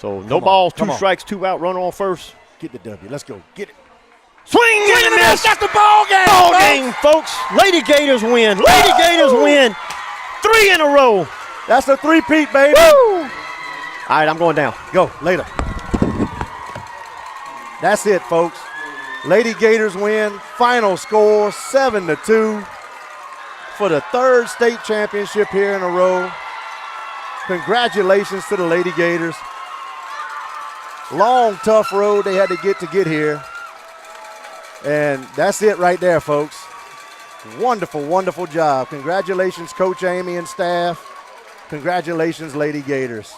So no balls, 2 strikes, 2 out, runner on first. Get the W. Let's go. Get it. Swing and a miss. That's the ball game. Ball game, folks. Lady Gators win. Lady Gators win. 3 in a row. That's a three-peat, baby. Woo! All right, I'm going down. Go, later. That's it, folks. Lady Gators win. Final score, 7-2 for the 3rd state championship here in a row. Congratulations to the Lady Gators. Long, tough road they had to get here. And that's it right there, folks. Wonderful, wonderful job. Congratulations, Coach Amy and staff. Congratulations, Lady Gators.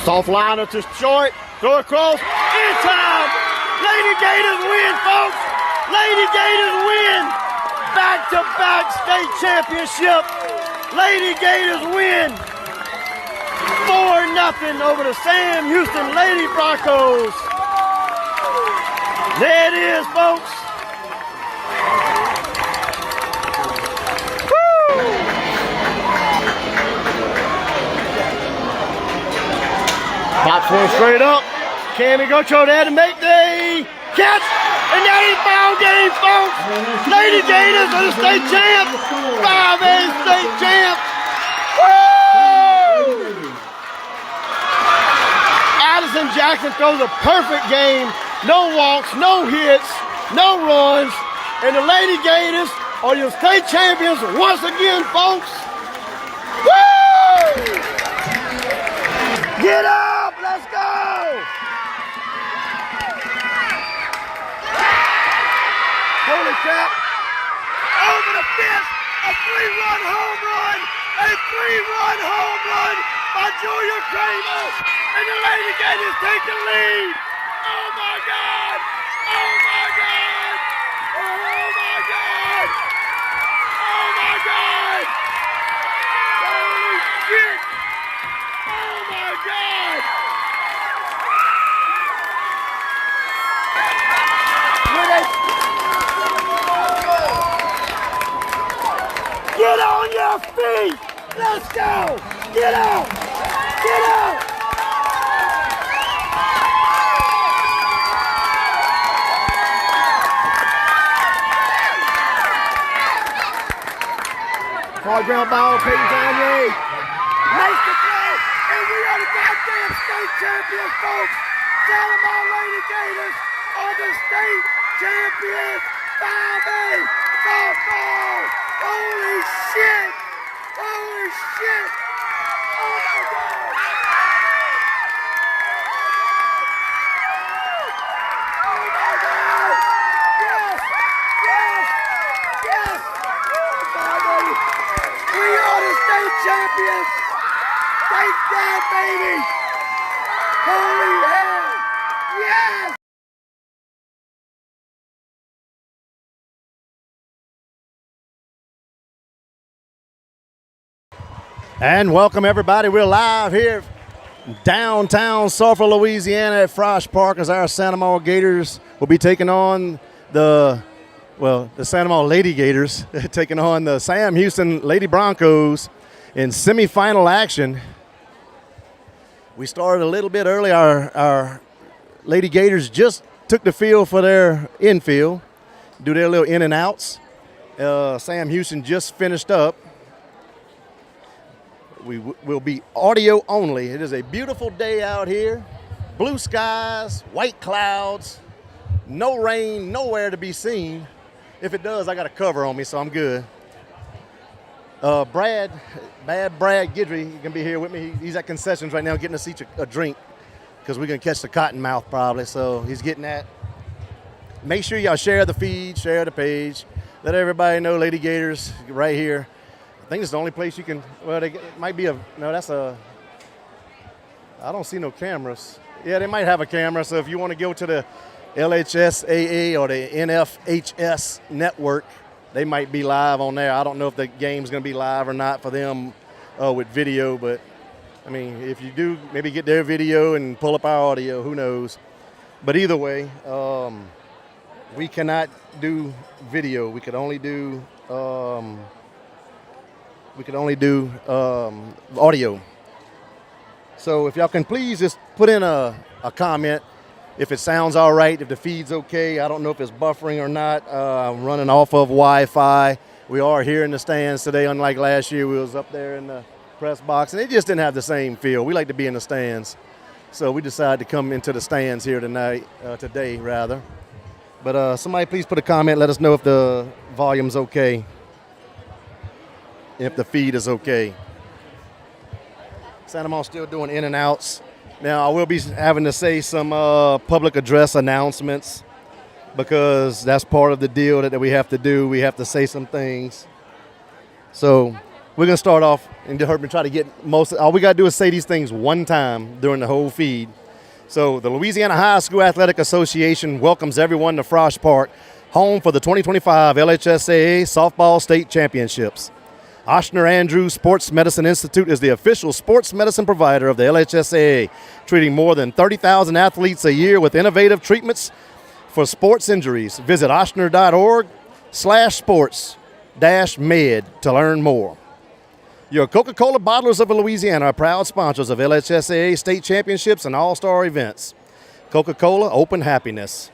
Soft liner to short. Throw across. In time. Lady Gators win, folks. Lady Gators win. Back-to-back state championship. Lady Gators win. 4-0 over the Sam Houston Lady Broncos. There it is, folks. Pops one straight up. Cammy Gocho there to make the catch. And that is foul game, folks. Lady Gators are the state champ. 5A state champ. Woo! Addison Jackson throws a perfect game. No walks, no hits, no runs. And the Lady Gators are your state champions once again, folks. Woo! Get up, let's go! Holy crap! Over the fence, a 3-run home run! A 3-run home run by Julia Kramer! And the Lady Gators take the lead! Oh my God! Oh my God! Oh my God! Oh my God! Holy shit! Oh my God! Get on your feet! Let's go! Get out! Get out! Hard ground ball, Peyton Gagne. Makes the play, and we are the goddamn state champions, folks. Salomon Lady Gators are the state champions. 5A softball. Holy shit! Holy shit! Oh my God! Oh my God! Yes! Yes! Yes! We are the state champions! Thank God, baby! Holy hell! Yes! And welcome, everybody. We're live here downtown Sulphur, Louisiana at Frosh Park as our Santa Maria Gators will be taking on the Santa Maria Lady Gators taking on the Sam Houston Lady Broncos in semifinal action. We started a little bit early. Our Lady Gators just took the field for their infield, do their little in and outs. Sam Houston just finished up. We will be audio only. It is a beautiful day out here. Blue skies, white clouds, no rain, nowhere to be seen. If it does, I got a cover on me, so I'm good. Brad Guidry, he can be here with me. He's at concessions right now getting us each a drink because we're going to catch the cottonmouth probably, so he's getting that. Make sure y'all share the feed, share the page. Let everybody know Lady Gators right here. I think it's the only place you can, it might be I don't see no cameras. Yeah, they might have a camera, so if you want to go to the LHSAA or the NFHS network, they might be live on there. I don't know if the game's going to be live or not for them with video, but, I mean, if you do, maybe get their video and pull up our audio, who knows. But either way, we cannot do video. We could only do We could only do audio. So if y'all can please just put in a comment if it sounds all right, if the feed's okay. I don't know if it's buffering or not. I'm running off of Wi-Fi. We are here in the stands today, unlike last year. We was up there in the press box, and it just didn't have the same feel. We like to be in the stands. So we decided to come into the stands here today rather. But somebody please put a comment, let us know if the volume's okay, if the feed is okay. Santa Mo's still doing in and outs. Now, I will be having to say some public address announcements because that's part of the deal that we have to do. We have to say some things. So we're going to start off and try to get all we got to do is say these things one time during the whole feed. So the Louisiana High School Athletic Association welcomes everyone to Frosh Park, home for the 2025 LHSAA Softball State Championships. Ochsner Andrews Sports Medicine Institute is the official sports medicine provider of the LHSAA, treating more than 30,000 athletes a year with innovative treatments for sports injuries. Visit ochsner.org/sports-med to learn more. Your Coca-Cola Bottlers of Louisiana are proud sponsors of LHSAA state championships and all-star events. Coca-Cola, open happiness.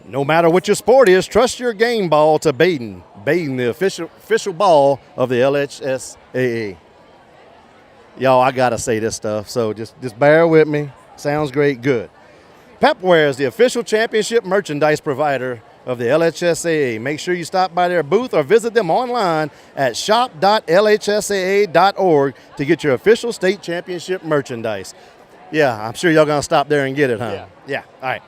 No matter what your sport is, trust your game ball to Baden. Baden, the official ball of the LHSAA. Y'all, I got to say this stuff, so just bear with me. Sounds great, good. Pepware is the official championship merchandise provider of the LHSAA. Make sure you stop by their booth or visit them online at shop.lhsaa.org to get your official state championship merchandise. Yeah, I'm sure y'all going to stop there and get it, huh? Yeah, all right.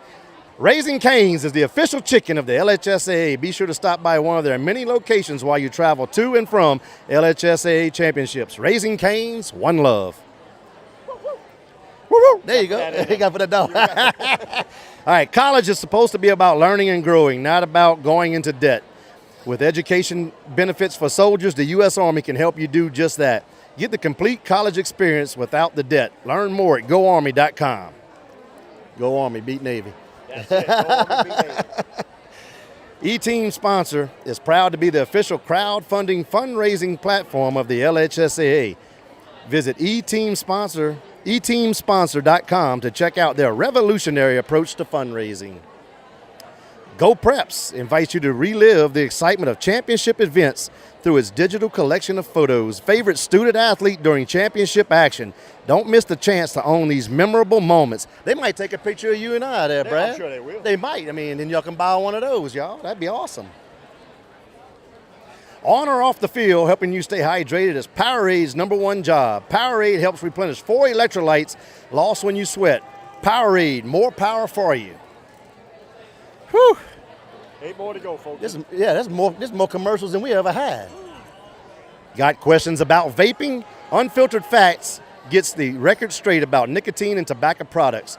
Raising Cane's is the official chicken of the LHSAA. Be sure to stop by one of their many locations while you travel to and from LHSAA championships. Raising Cane's, one love. Woo-woo. There you go. You got for the dog. All right, college is supposed to be about learning and growing, not about going into debt. With education benefits for soldiers, the U.S. Army can help you do just that. Get the complete college experience without the debt. Learn more at GoArmy.com. Go Army, beat Navy. That's it. Go Army, beat Navy. E-Team Sponsor is proud to be the official crowdfunding fundraising platform of the LHSAA. Visit eteamsponsor.com to check out their revolutionary approach to fundraising. Go Preps invites you to relive the excitement of championship events through its digital collection of photos. Favorite student athlete during championship action. Don't miss the chance to own these memorable moments. They might take a picture of you and I there, Brad. I'm sure they will. They might. I mean, then y'all can buy one of those, y'all. That'd be awesome. On or off the field, helping you stay hydrated is Powerade's #1 job. Powerade helps replenish 4 electrolytes lost when you sweat. Powerade, more power for you. Whew. 8 more to go, folks. This is more commercials than we ever had. Got questions about vaping? Unfiltered Facts gets the record straight about nicotine and tobacco products.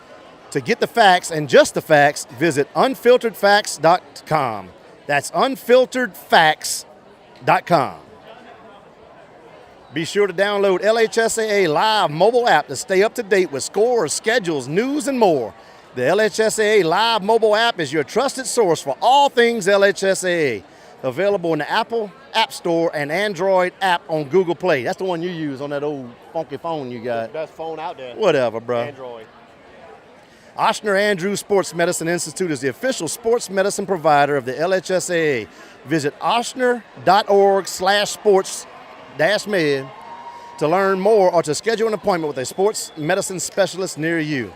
To get the facts and just the facts, visit unfilteredfacts.com. That's unfilteredfacts.com. Be sure to download LHSAA Live mobile app to stay up to date with scores, schedules, news, and more. The LHSAA Live mobile app is your trusted source for all things LHSAA. Available in the Apple App Store and Android app on Google Play. That's the one you use on that old funky phone you got. Best phone out there. Whatever, bro. Android. Ochsner Andrews Sports Medicine Institute is the official sports medicine provider of the LHSAA. Visit ochsner.org/sports-med to learn more or to schedule an appointment with a sports medicine specialist near you.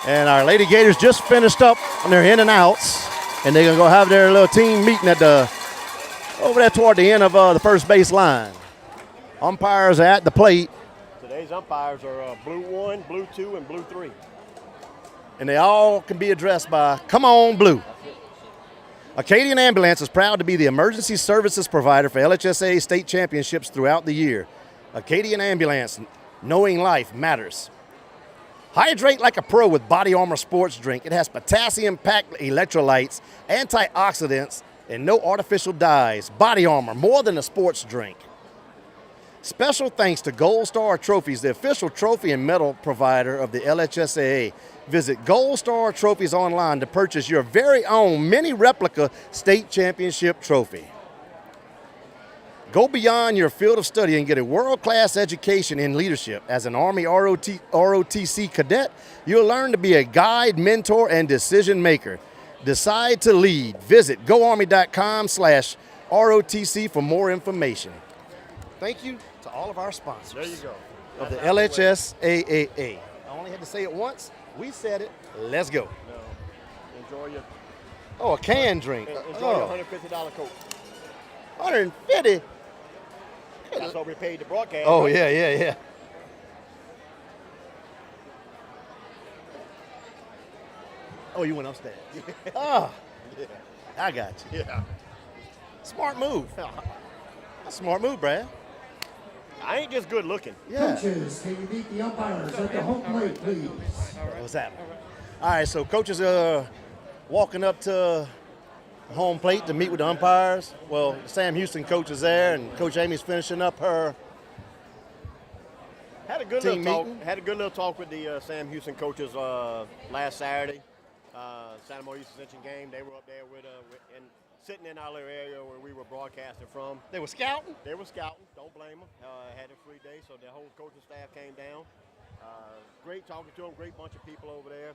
And our Lady Gators just finished up on their in and outs, and they're going to go have their little team meeting at over there toward the end of the first base line. Umpires are at the plate. Today's umpires are Blue 1, Blue 2, and Blue 3. And they all can be addressed by, "Come on, Blue." Acadian Ambulance is proud to be the emergency services provider for LHSAA state championships throughout the year. Acadian Ambulance, knowing life matters. Hydrate like a pro with Body Armor Sports Drink. It has potassium-packed electrolytes, antioxidants, and no artificial dyes. Body Armor, more than a sports drink. Special thanks to Gold Star Trophies, the official trophy and medal provider of the LHSAA. Visit Gold Star Trophies online to purchase your very own mini replica state championship trophy. Go beyond your field of study and get a world-class education in leadership. As an Army ROTC cadet, you'll learn to be a guide, mentor, and decision maker. Decide to lead. Visit goarmy.com/ROTC for more information. Thank you to all of our sponsors. There you go. Of the LHS AAA. I only had to say it once. We said it. Let's go. No. Enjoy your Oh, a canned drink. enjoy your $150 Coke. 150. That's what we paid the broadcast. Oh, right? yeah. Oh, you went upstairs. Oh, Yeah. I got you. Yeah. Smart move. A smart move, Brad. I ain't just good looking. Yeah. Coaches, can you meet the umpires at the home plate, please? What's happening? All right, so coaches are walking up to the home plate to meet with the umpires. Well, the Sam Houston coach is there, and Coach Amy's finishing up her Had a good team little talk. meeting. Had a good little talk with the Sam Houston coaches last Saturday. Santa Monica Ascension game. They were up there and sitting in our little area where we were broadcasting from. They were scouting. They were scouting. Don't blame them. Had a free day, so the whole coaching staff came down. Great talking to them. Great bunch of people over there.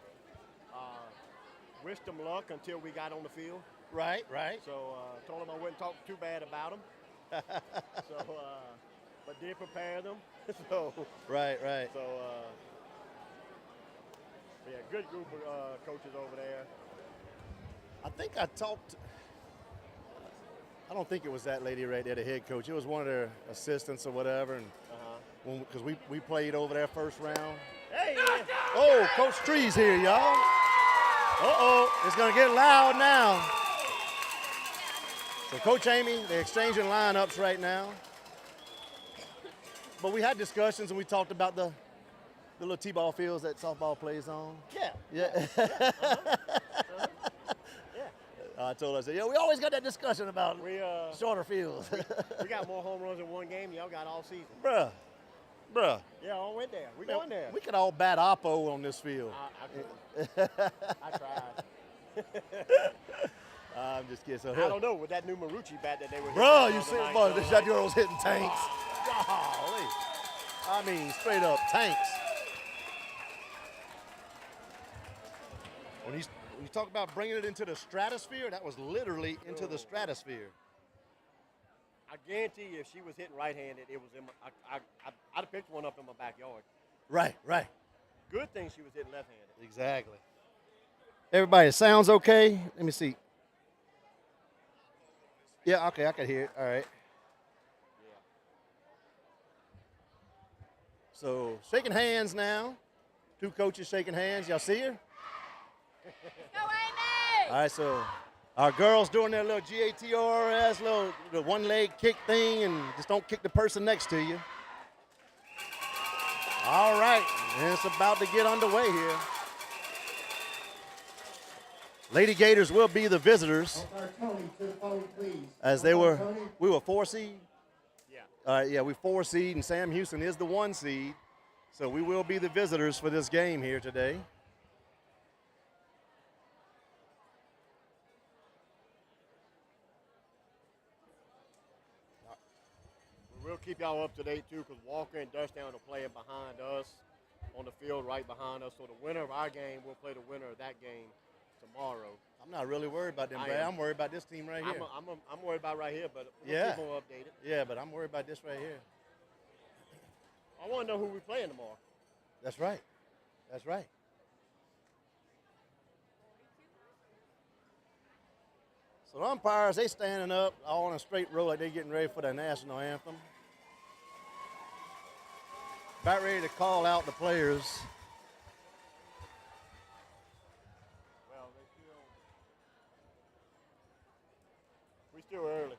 Wished them luck until we got on the field. Right. So told them I wouldn't talk too bad about them. But did prepare them. so Right. so yeah, good group of coaches over there. I think I talked. I don't think it was that lady right there, the head coach. It was one of their assistants or whatever, and because we played over there first round. Hey, Oh, Coach Tree's here, y'all. It's gonna get loud now. So Coach Amy, they're exchanging lineups right now. But we had discussions and we talked about the little T-ball fields that softball plays on. yeah. Yeah. I told her, I said, we always got that discussion about We shorter fields. we got more home runs in one game. Y'all got all season. Bruh. Yeah, I went there. We going there. We could all bat oppo on this field. I tried. I'm just kidding. So I don't know with that new Marucci bat that they were. Bro, hitting you the see, other boy, night, this so that girl was hitting tanks. Golly. I mean, straight up tanks. When you talk about bringing it into the stratosphere, that was literally into the stratosphere. I guarantee you, if she was hitting right-handed, it was in my. I'd have picked one up in my backyard. Right. Good thing she was hitting left-handed. Exactly. Everybody, sounds okay? Let me see. Yeah, okay, I can hear it. All right. Yeah. So, shaking hands now. Two coaches shaking hands. Y'all see her? Go Amy! All right, so our girls doing their little GATRS, the one leg kick thing, and just don't kick the person next to you. All right, and it's about to get underway here. Lady Gators will be the visitors, Umpire Tony to the phone, please. as we were 4 seed. Yeah. We 4 seed, and Sam Houston is the 1 seed. So we will be the visitors for this game here today. We'll keep y'all up to date too, because Walker and Dutchtown are playing behind us on the field right behind us. So the winner of our game will play the winner of that game tomorrow. I'm not really worried about them, I Brad. am. I'm worried about this team right here. I'm worried about right here, but we'll Yeah. keep them updated. Yeah, but I'm worried about this right here. I want to know who we're playing tomorrow. That's right. That's right. So the umpires, they standing up all in a straight row like they getting ready for the national anthem. About ready to call out the players. Well, we still early.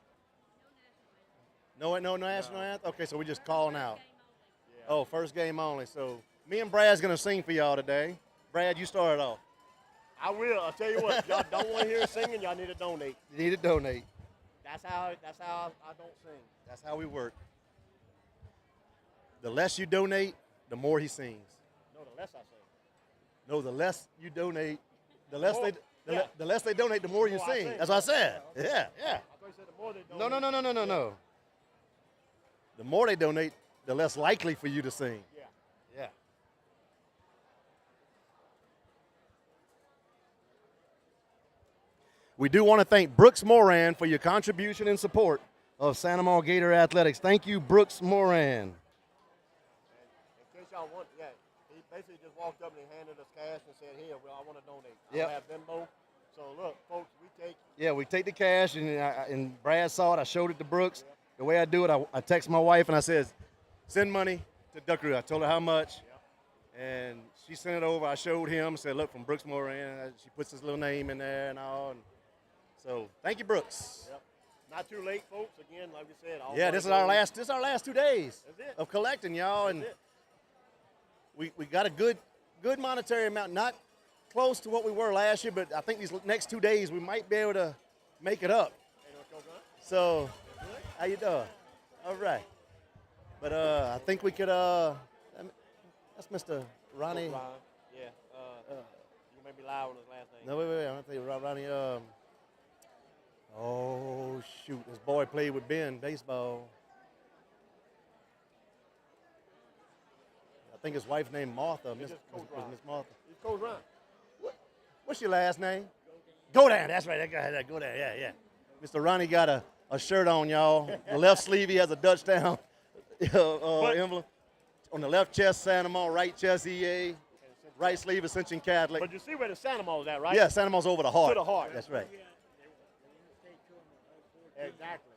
No national anthem? Okay, so we're just calling out. Yeah. Oh, first game only. So me and Brad's going to sing for y'all today. Brad, you start it off. I will. I'll tell you what. If y'all don't want to hear us singing, y'all need to donate. You need to donate. That's how I don't sing. That's how we work. The less you donate, the more he sings. No, the less I sing. No, the less you donate, the less more- yeah. the less they donate, the more you more I sing. sing. That's what I said. Okay. Yeah. I thought you said the more they donate. No. The more they donate, the less likely for you to sing. Yeah. Yeah. We do want to thank Brooks Moran for your contribution and support of Santa Maria Gator Athletics. Thank you, Brooks Moran. In case y'all want, yeah, he basically just walked up and he handed us cash and said, "Here, well, I want to donate. I Yep. don't have Venmo." So look, folks, we take. Yeah, we take the cash, and Brad saw it. I showed it to Brooks. The way I do it, I text my wife and I said, "Send money to Duckaroo." I told her how much, and she sent it over. I showed him, said, "Look, from Brooks Moran." She puts his little name in there and all. And so thank you, Brooks. Yep. Not too late, folks. Again, like we said, all Yeah, this is our last 2 days That's it. of collecting, y'all, and That's it. we got a good monetary amount, not close to what we were last year, but I think these next 2 days we might be able to make it up. Hey, no joke, huh? So, how you doing? All right. But I think we could. That's Mr. Ronnie. Ron. Yeah. You may be loud on his last name. No, wait. I'm gonna tell you, Ronnie. Oh shoot, his boy played with Ben baseball. I think his wife's named Martha. Miss Martha. He's Coach Ron. What's your last name? Go down. That's right. Go down. Yeah. Mr. Ronnie got a shirt on, y'all. The left sleeve, he has a Dutchtown emblem. On the left chest, Santa Maria. Right chest, EA. Right sleeve, Ascension Catholic. But you see where the Santa Ma's at, right? Yeah, Santa Maria's over the heart. To the heart. That's right. Exactly.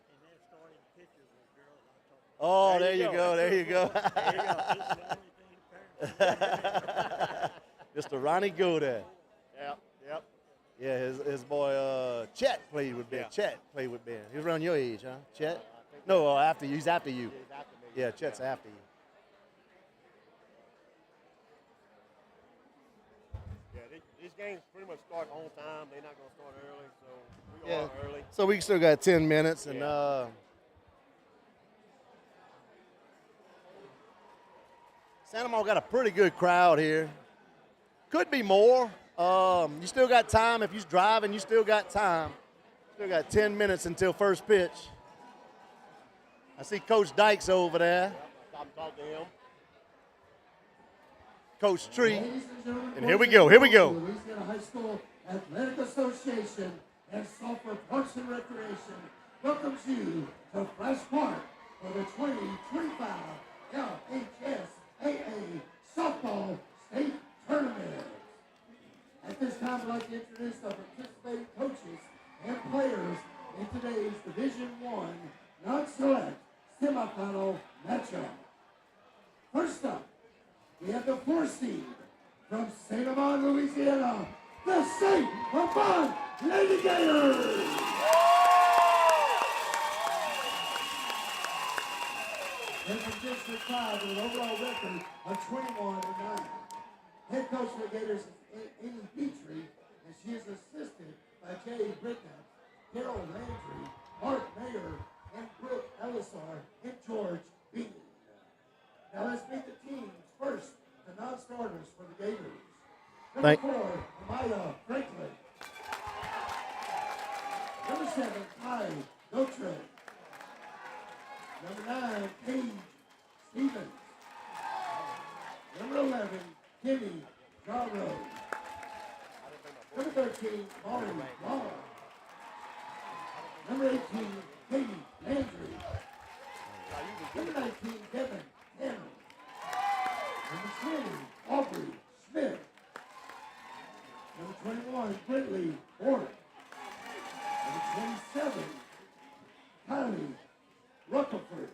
Oh, There there you you go. go. There you go. There Mr. Ronnie Goodell. Yep. Yeah, his boy Chet played with Ben. Yeah. Chet played with Ben. He was around your age, huh? Chet? No, after you. He's after you. He's after me. Yeah, Chet's after you. Yeah, these games pretty much start on time. They're not going to start early, so we Yeah. are early. So we still got 10 minutes, and Yeah. Santa Maria got a pretty good crowd here. Could be more. You still got time. If you're driving, you still got time. Still got 10 minutes until first pitch. I see Coach Dykes over there. Stop and talk to him. Coach Tree. Ladies and gentlemen, And here we go, here we go. Louisiana High School Athletic Association and Sulphur Parks and Recreation welcomes you to Fresh Park for the 2025 LHSAA Softball State Tournament. At this time, I'd like to introduce the participating coaches and players in today's Division I non-select semifinal matchup. First up, we have the 4 seed from St. Amant, Louisiana, the St. Amant Lady Gators. And from District 5 with an overall record of 21-9. Head coach of the Gators is Amy Petrie, and she is assisted by Jay Britton, Carol Landry, Mark Mayer, and Brooke Ellisar, and George Bean. Now let's meet the teams. First, the non-starters for the Gators. Number 4, Amaya Franklin. Number 7, Ty Gotre. Number 9, Paige Stevens. Number 11, Kenny Jarro. Number 13, Molly Law. Number 18, Katie Landry. Number 19, Devin Hanna. Number 20, Aubrey Smith. Number 21, Brittany Orr. Number 27, Kylie Rutherford.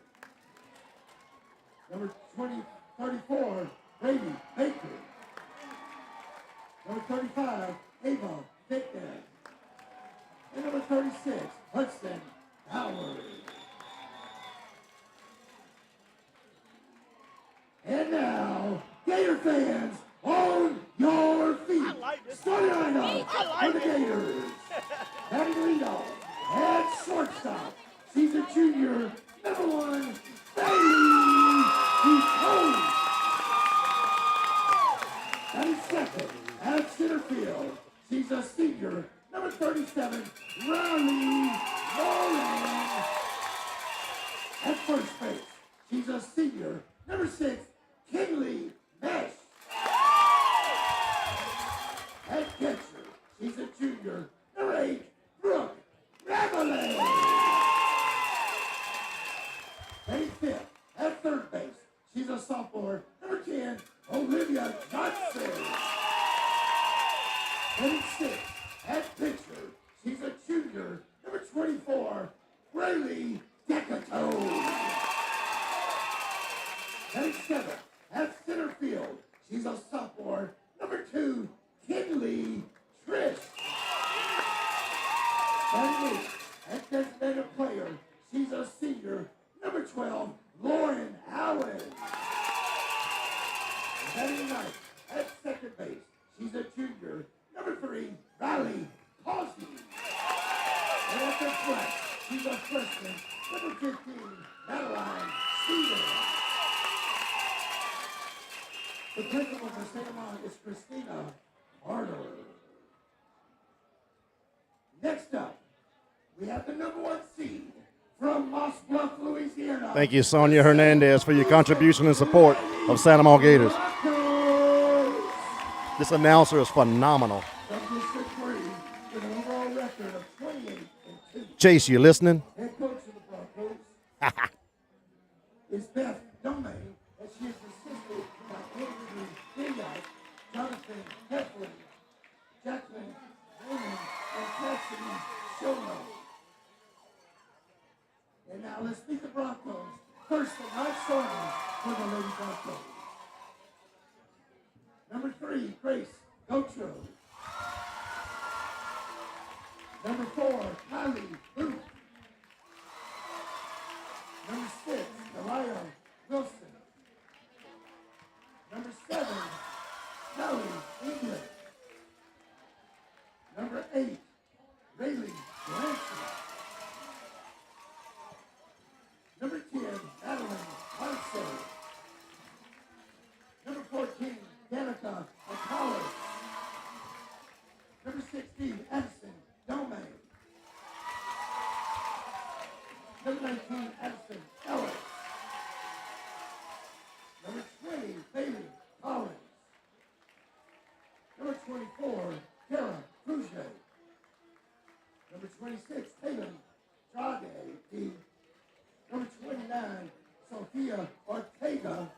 Number 34, Brady Baker. Number 35, Ava Victor. And number 36, Hudson Howard. And now, Gator fans, on your feet. I like this. Starting lineup I like for the it. Gators. Batting leadoff and shortstop. She's a junior, number 1, Bailey Ducombe. Batting second at center field. She's a senior, number 37, Riley Moran. At first base, She's a senior. Number 6, Kinley Mesh. Head catcher. She's a junior. Number 8, Brooke Reveille. 85th at third base. She's a sophomore. Number 10, Olivia Johnson. 86th at pitcher. She's a junior. Number 24, Rayleigh Decato. 37th at center field. She's a sophomore. Number 2, Kinley Trish. 38th at designated player. She's a senior. Number 12, Lauren Allen. 39th at second base. She's a junior. Number 3, Riley Causey. And at the flat, she's a freshman. Number 15, Madeline Cedar. The principal for St. Amant is Christina Harder. Next up, we have the number 1 seed from Moss Bluff, Louisiana. Thank you, Sonia Hernandez, for your contribution and support of Santa Maria Gators. This announcer is phenomenal. From District 3 with an overall record of 28-2. Chase, you listening? Head coach of the Broncos is Beth Domain, and she is assisted by Andrew Diaz, Jonathan Heflin, Jacqueline Raymond, and Cassidy Shono. And now let's meet the Broncos. First, the night starters for the Lady Broncos. Number 3, Grace Gocho. Number 4, Kylie Booth. Number 6, Delia Wilson. Number 7, Kelly England. Number 8, Rayleigh Blanchard. Number 10, Madeline Ponce. Number 14, Danica Apollo. Number 16, Addison Domain. Number 19, Addison Ellis. Number 20, Bailey Collins. Number 24, Kara Cruzet. Number 26, Taylor Trade. Number 29, Sophia Ortega.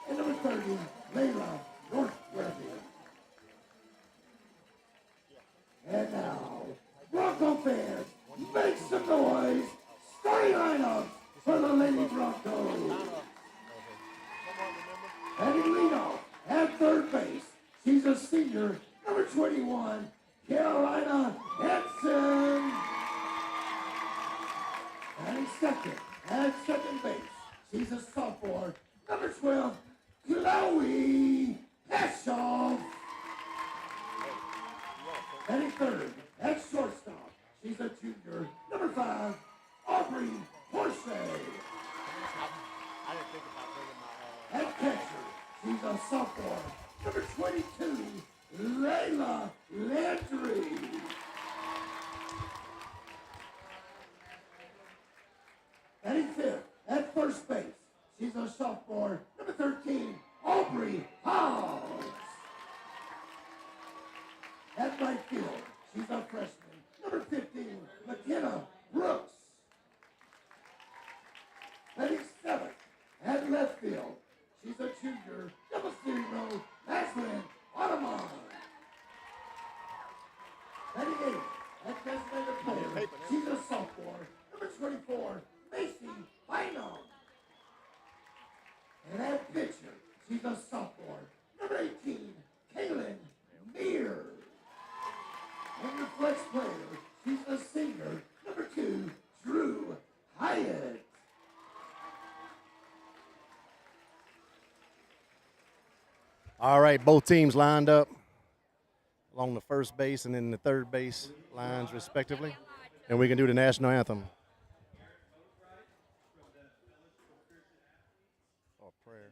And number 30, Layla Northworthy. And now, Bronco fans, make some noise. Starting lineups for the Lady Broncos. Heading leadoff at third base, she's a senior, number 21, Carolina Henson. Heading second at second base, she's a sophomore, number 12, Chloe Peshoff. Heading third at shortstop, she's a junior, number 5, Aubrey Porsche. At catcher, she's a sophomore, number 22, Layla Landry. Heading fifth at first base, she's a sophomore, number 13, Aubrey Hobbs. At right field, she's a freshman, number 15, McKenna Brooks. Heading seventh at left field, she's a junior, number 0, Ashlyn Ottoman. Heading eighth at designated player, she's a sophomore, number 24, Macy Bynum. And at pitcher, she's a sophomore, number 18, Kaylin Mears. And your flex player, she's a senior, number 2, Drew Hyatt. All right, both teams lined up along the first base and then the third base lines, respectively. And we can do the national anthem. Oh, prayer.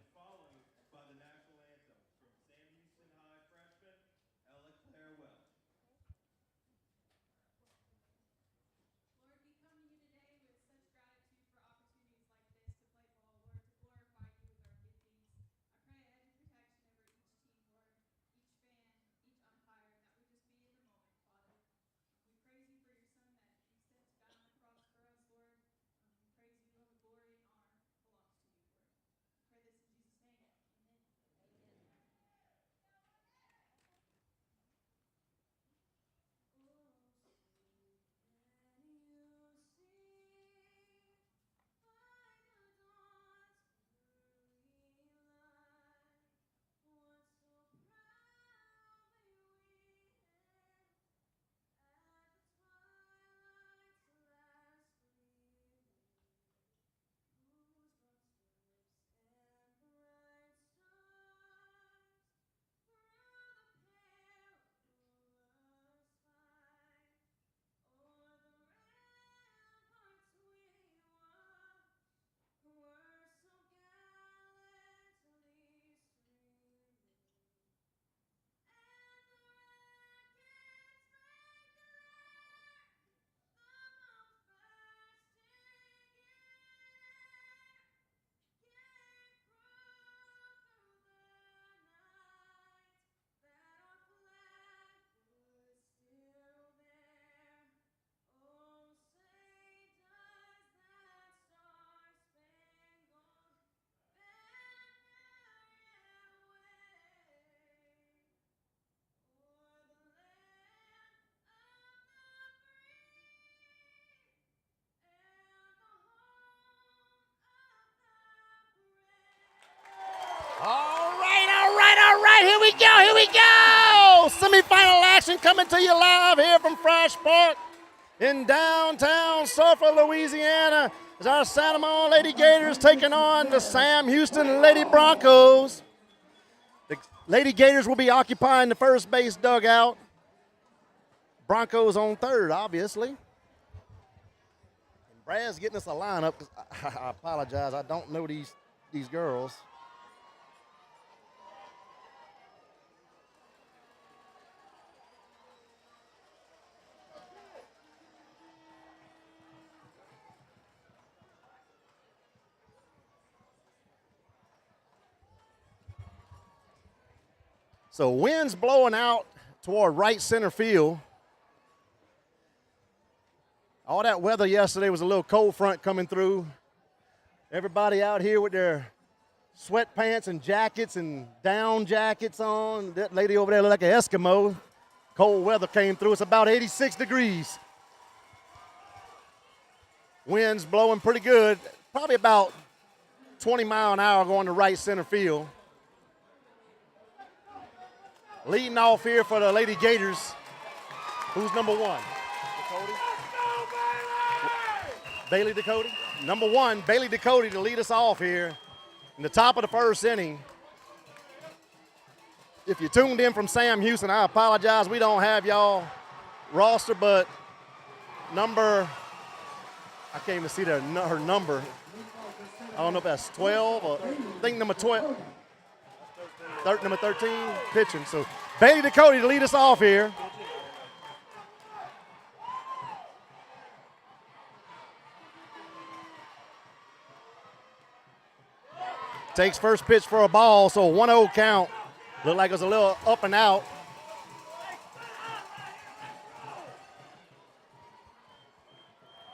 we go! Semifinal action coming to you live here from Frosh Park in downtown Sulphur, Louisiana. As our Santa Monica Lady Gators taking on the Sam Houston Lady Broncos. The Lady Gators will be occupying the first base dugout. Broncos on third, obviously. And Brad's getting us a lineup. I apologize, I don't know these girls. So wind's blowing out toward right center field. All that weather yesterday was a little cold front coming through. Everybody out here with their sweatpants and jackets and down jackets on. That lady over there looked like an Eskimo. Cold weather came through. It's about 86 degrees. Wind's blowing pretty good. Probably about 20 miles an hour going to right center field. Leading off here for the Lady Gators. Who's number one? Bailey Ducote. Number one, Bailey Ducote to lead us off here in the top of the first inning. If you tuned in from Sam Houston, I apologize. We don't have y'all roster, but number, I can't even see her number. I don't know if that's 12 or I think number 12. Number 13 pitching. So Bailey Ducote to lead us off here. Takes first pitch for a ball, so 1-0 count. Looked like it was a little up and out.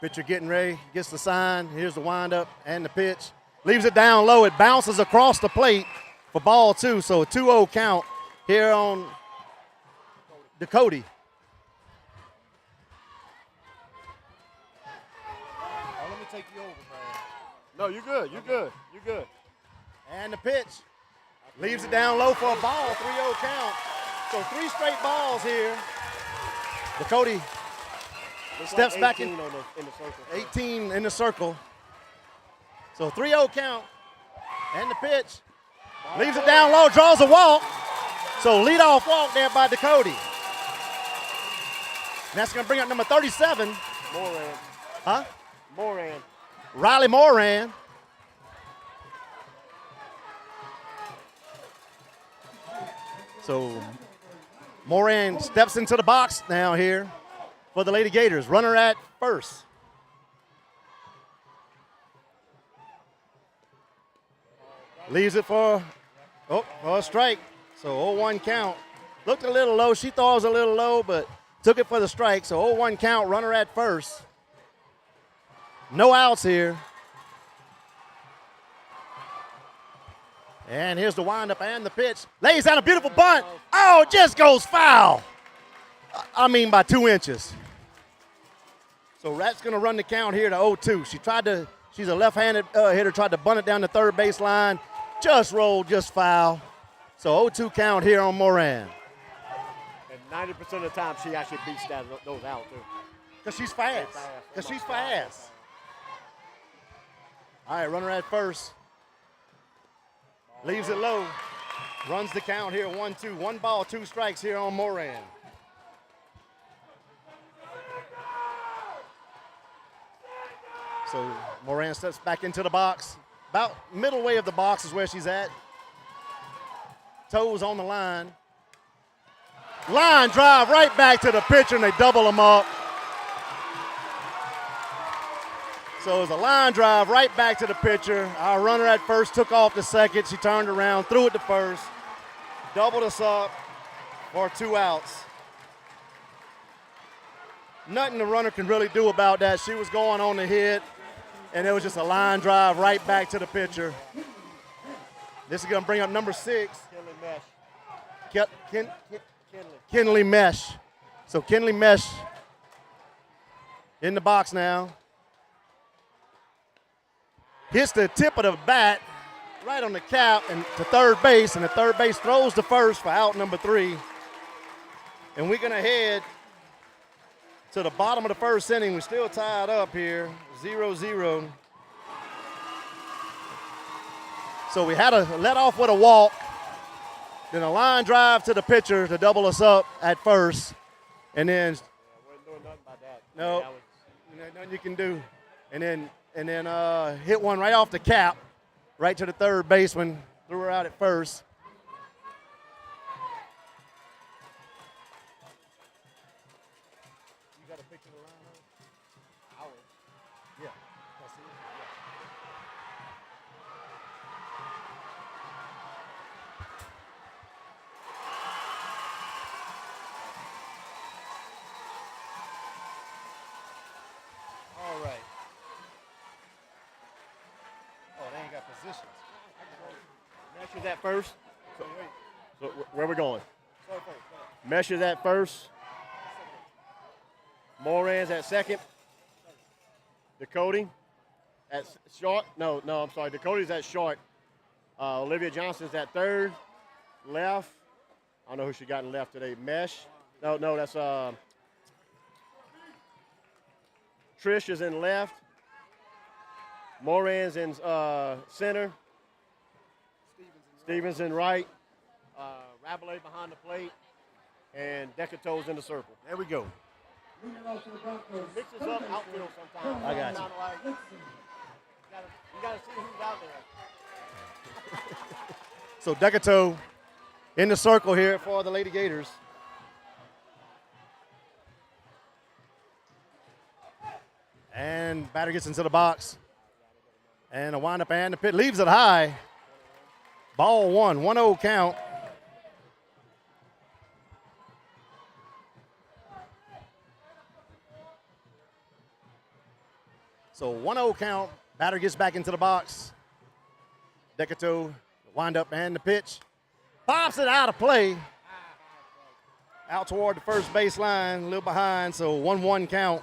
Pitcher getting ready, gets the sign. Here's the windup and the pitch. Leaves it down low. It bounces across the plate for ball two, so a 2-0 count here on Ducote. Oh, let me take you over, man. No, you're good. You're good. You're good. And the pitch. Leaves it down low for a ball, 3-0 count. So 3 straight balls here. Ducote steps back in the circle. 18 in the circle. So 3-0 count. And the pitch. Leaves it down low, draws a walk. So leadoff walk there by Ducote. And that's going to bring up number 37. Moran. Huh? Moran. Riley Moran. So Moran steps into the box now here for the Lady Gators. Runner at first. Leaves it for a strike. So 0-1 count. Looked a little low. She thought it was a little low, but took it for the strike. So 0-1 count, runner at first. No outs here. And here's the windup and the pitch. Lays down a beautiful bunt. Oh, just goes foul. I mean by 2 inches. So Rat's going to run the count here to 0-2. She's a left-handed hitter, tried to bunt it down the third baseline. Just rolled, just foul. So 0-2 count here on Moran. And 90% of the time, she actually beats those out, too. Because she's fast. All right, runner at first. Leaves it low. Runs the count here, 1-2. 1 ball, 2 strikes here on Moran. So Moran steps back into the box. About middle way of the box is where she's at. Toes on the line. Line drive right back to the pitcher, and they double them up. So it was a line drive right back to the pitcher. Our runner at first took off to second. She turned around, threw it to first. Doubled us up for 2 outs. Nothing the runner can really do about that. She was going on the hit, and it was just a line drive right back to the pitcher. This is going to bring up number 6. Kinley Mesh. So Kinley Mesh in the box now. Hits the tip of the bat right on the cap and to third base, and the third base throws to first for out number 3. And we're going to head to the bottom of the first inning. We're still tied up here, 0-0. So we had to let off with a walk, then a line drive to the pitcher to double us up at first, and then Wasn't doing nothing about that. no, That was- nothing you can do, and then hit one right off the cap, right to the third baseman, threw her out at first. You got a picture of the lineup? Ours. Yeah, that's it. All right. Oh, they ain't got positions. Measure that first. So where we going? Measure that first. Moran's at second. Dakota at short. No, I'm sorry. Dakota's at short. Olivia Johnson's at third. Left. I don't know who she got in left today. Mesh. No, that's Trish is in left. Moran's in center. Stevens in right. Rabelais behind the plate. And Decato's in the circle. There we go. Leading off for the Broncos. Mixes up outfield sometimes. I got you. Kinda like, you gotta see who's out there. So Decato in the circle here for the Lady Gators. And batter gets into the box. And a windup and the pit leaves it high. Ball 1, 1-0 count. So 1-0 count. Batter gets back into the box. Decato, wind up and the pitch. Pops it out of play. Out toward the first baseline, a little behind, so 1-1 count.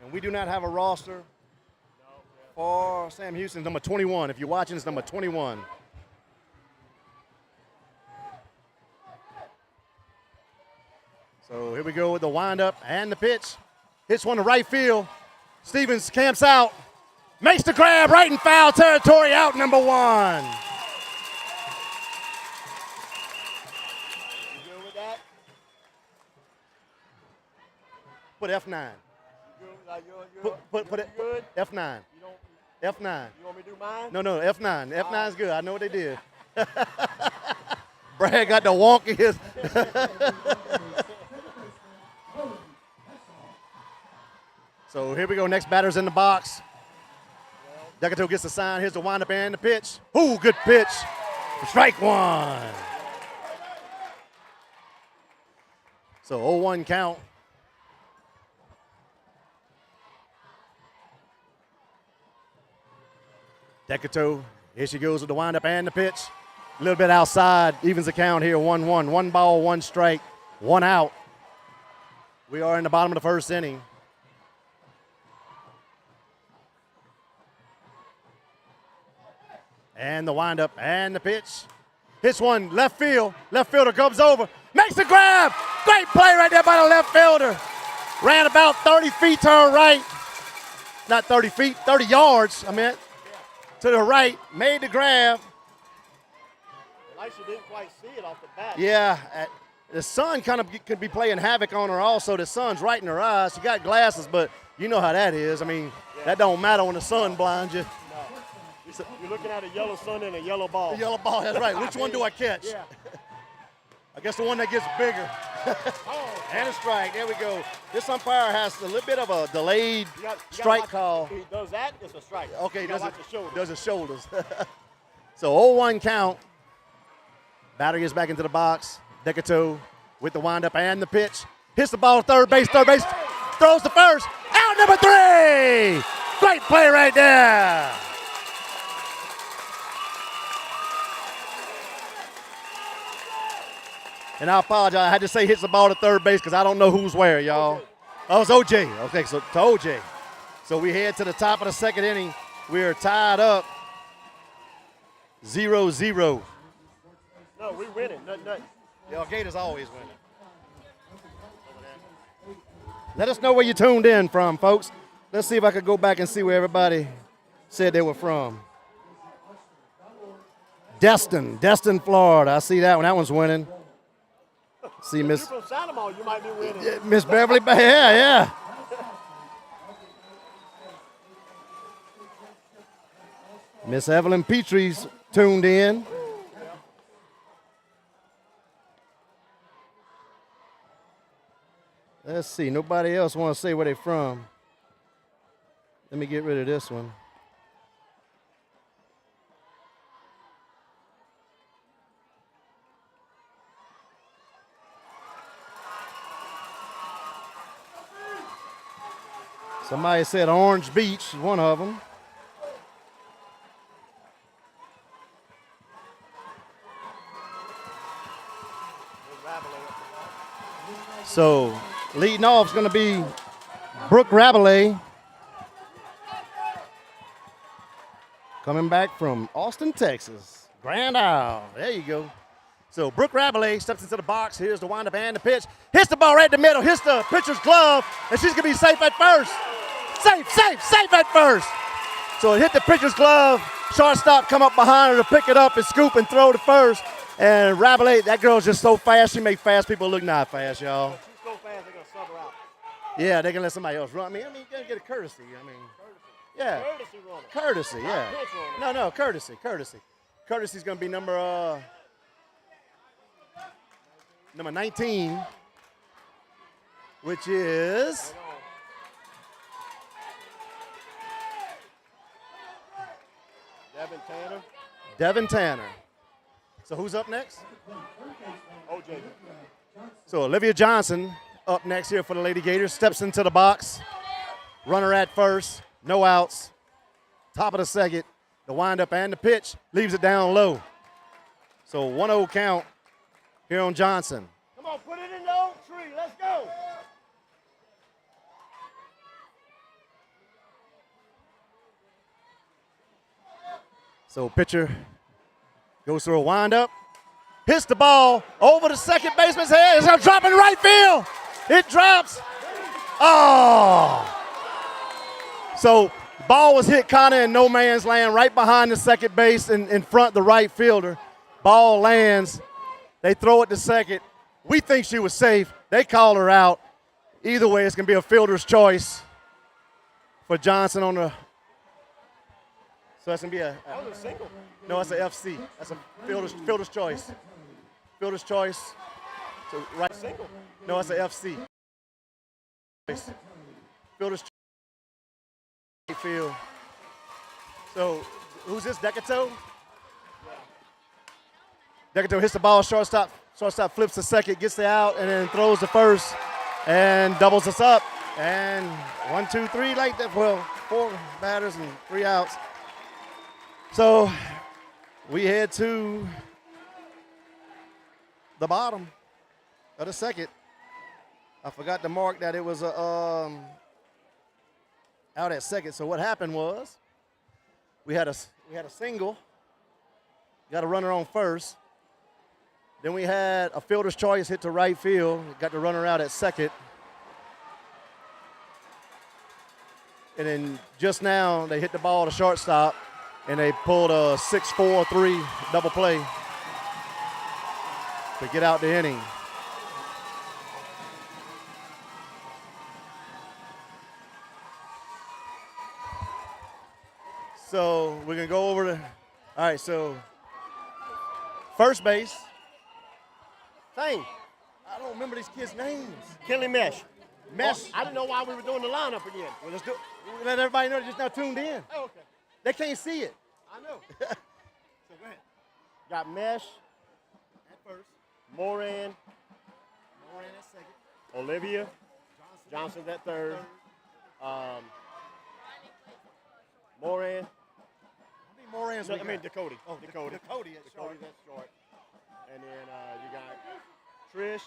And we do not have a roster for Sam Houston, number 21. If you're watching, it's number 21. So here we go with the windup and the pitch. Hits one to right field. Stevens camps out. Makes the grab right in foul territory, out number 1. You good with that? Put F9. You good? Like, you're Put it. good? F9. You don't. F9. You want me to do mine? No, F9. F9's good. I know what they did. Brad got the wonkiest. So here we go. Next batter's in the box. Decato gets the sign. Here's the windup and the pitch. Ooh, good pitch. Strike 1. So 0-1 count. Decato, here she goes with the windup and the pitch. A little bit outside, evens the count here, 1-1. 1 ball, 1 strike, 1 out. We are in the bottom of the first inning. And the windup and the pitch. Hits one, left field. Left fielder comes over, makes the grab. Great play right there by the left fielder. Ran about 30 feet to her right. Not 30 feet, 30 yards, I meant. To the right, made the grab. Like she didn't quite see it off the bat. Yeah, the sun kind of could be playing havoc on her also. The sun's right in her eyes. She got glasses, but you know how that is. I mean, that don't matter when the sun blinds you. No. You're looking at a yellow sun and a yellow ball. The yellow ball, that's right. Which one do I catch? Yeah. I guess the one that gets bigger. Oh. And a strike, there we go. This umpire has a little bit of a delayed You gotta strike watch- call. If he does that, it's a strike. Okay, you does gotta watch the shoulder. his shoulders. So 0-1 count. Batter gets back into the box. Decato with the windup and the pitch. Hits the ball to third base, throws to first. Out number 3. Great play right there. And I apologize. I had to say hits the ball to third base because I don't know who's where, y'all. Oh, it's OJ. Okay, so to OJ. So we head to the top of the second inning. We are tied up 0-0. No, we winning. Nothing. Y'all Gators always winning. Let us know where you tuned in from, folks. Let's see if I could go back and see where everybody said they were from. Destin, Florida. I see that one. That one's winning. See If Miss you're from Sanamo, you might be winning. Miss Beverly. Yeah. Miss Evelyn Petrie's tuned in. Let's see. Nobody else want to say where they're from. Let me get rid of this one. Somebody said Orange Beach, one of them. So leading off is going to be Brooke Rabelais, coming back from Austin, Texas. Grand Isle. There you go. So Brooke Rabelais steps into the box. Here's the windup and the pitch. Hits the ball right in the middle. Hits the pitcher's glove, and she's going to be safe at first. Safe at first. So it hit the pitcher's glove. Shortstop come up behind her to pick it up and scoop and throw to first. And Rabelais, that girl's just so fast. She make fast people look not fast, y'all. She's so fast, they're going to sub her out. Yeah, they can let somebody else run. I mean, you got to get a courtesy. Yeah. Courtesy runner. Courtesy, yeah. Pitch runner. No, courtesy. Courtesy's going to be number 19, which is Devin Tanner. So who's up next? OJ. So Olivia Johnson up next here for the Lady Gators. Steps into the box. Runner at first. No outs. Top of the second. The windup and the pitch. Leaves it down low. So 1-0 count here on Johnson. Come on, put it in the oak tree. Let's go. So pitcher goes through a windup. Hits the ball over the second baseman's head. It's going to drop in right field. It drops. Oh. So ball was hit kind of in no man's land right behind the second base in front of the right fielder. Ball lands. They throw it to second. We think she was safe. They call her out. Either way, it's going to be a fielder's choice for Johnson on the. So that's going to be a single. no, that's an FC. That's a fielder's choice. Fielder's choice. So right Single. No, that's an FC. Fielder's choice. Right field. So who's this? Decato? Decato hits the ball, shortstop. Shortstop flips to second, gets the out, and then throws to first, and doubles us up. And 1, 2, 3 like that. Well, 4 batters and 3 outs. So we head to the bottom of the second. I forgot to mark that it was out at second. So what happened was we had a single, got a runner on first. Then we had a fielder's choice hit to right field, got the runner out at second. And then just now they hit the ball to shortstop, and they pulled a 6-4-3 double play to get out the inning. So we're going to go over to, all right, so first base. Thing. I don't remember these kids' names. Kelly Mesh. Mesh. Oh, I didn't know why we were doing the lineup again. Well, let's do. Let everybody know they just now tuned in. Oh, okay. They can't see it. I know. So go ahead. Got Mesh At first. Moran, at second. Olivia, Johnson's at third. Moran. Moran's No, I mean Dakota. Oh, Dakota. Dakota at short. Dakota's at short. And then you got Trish,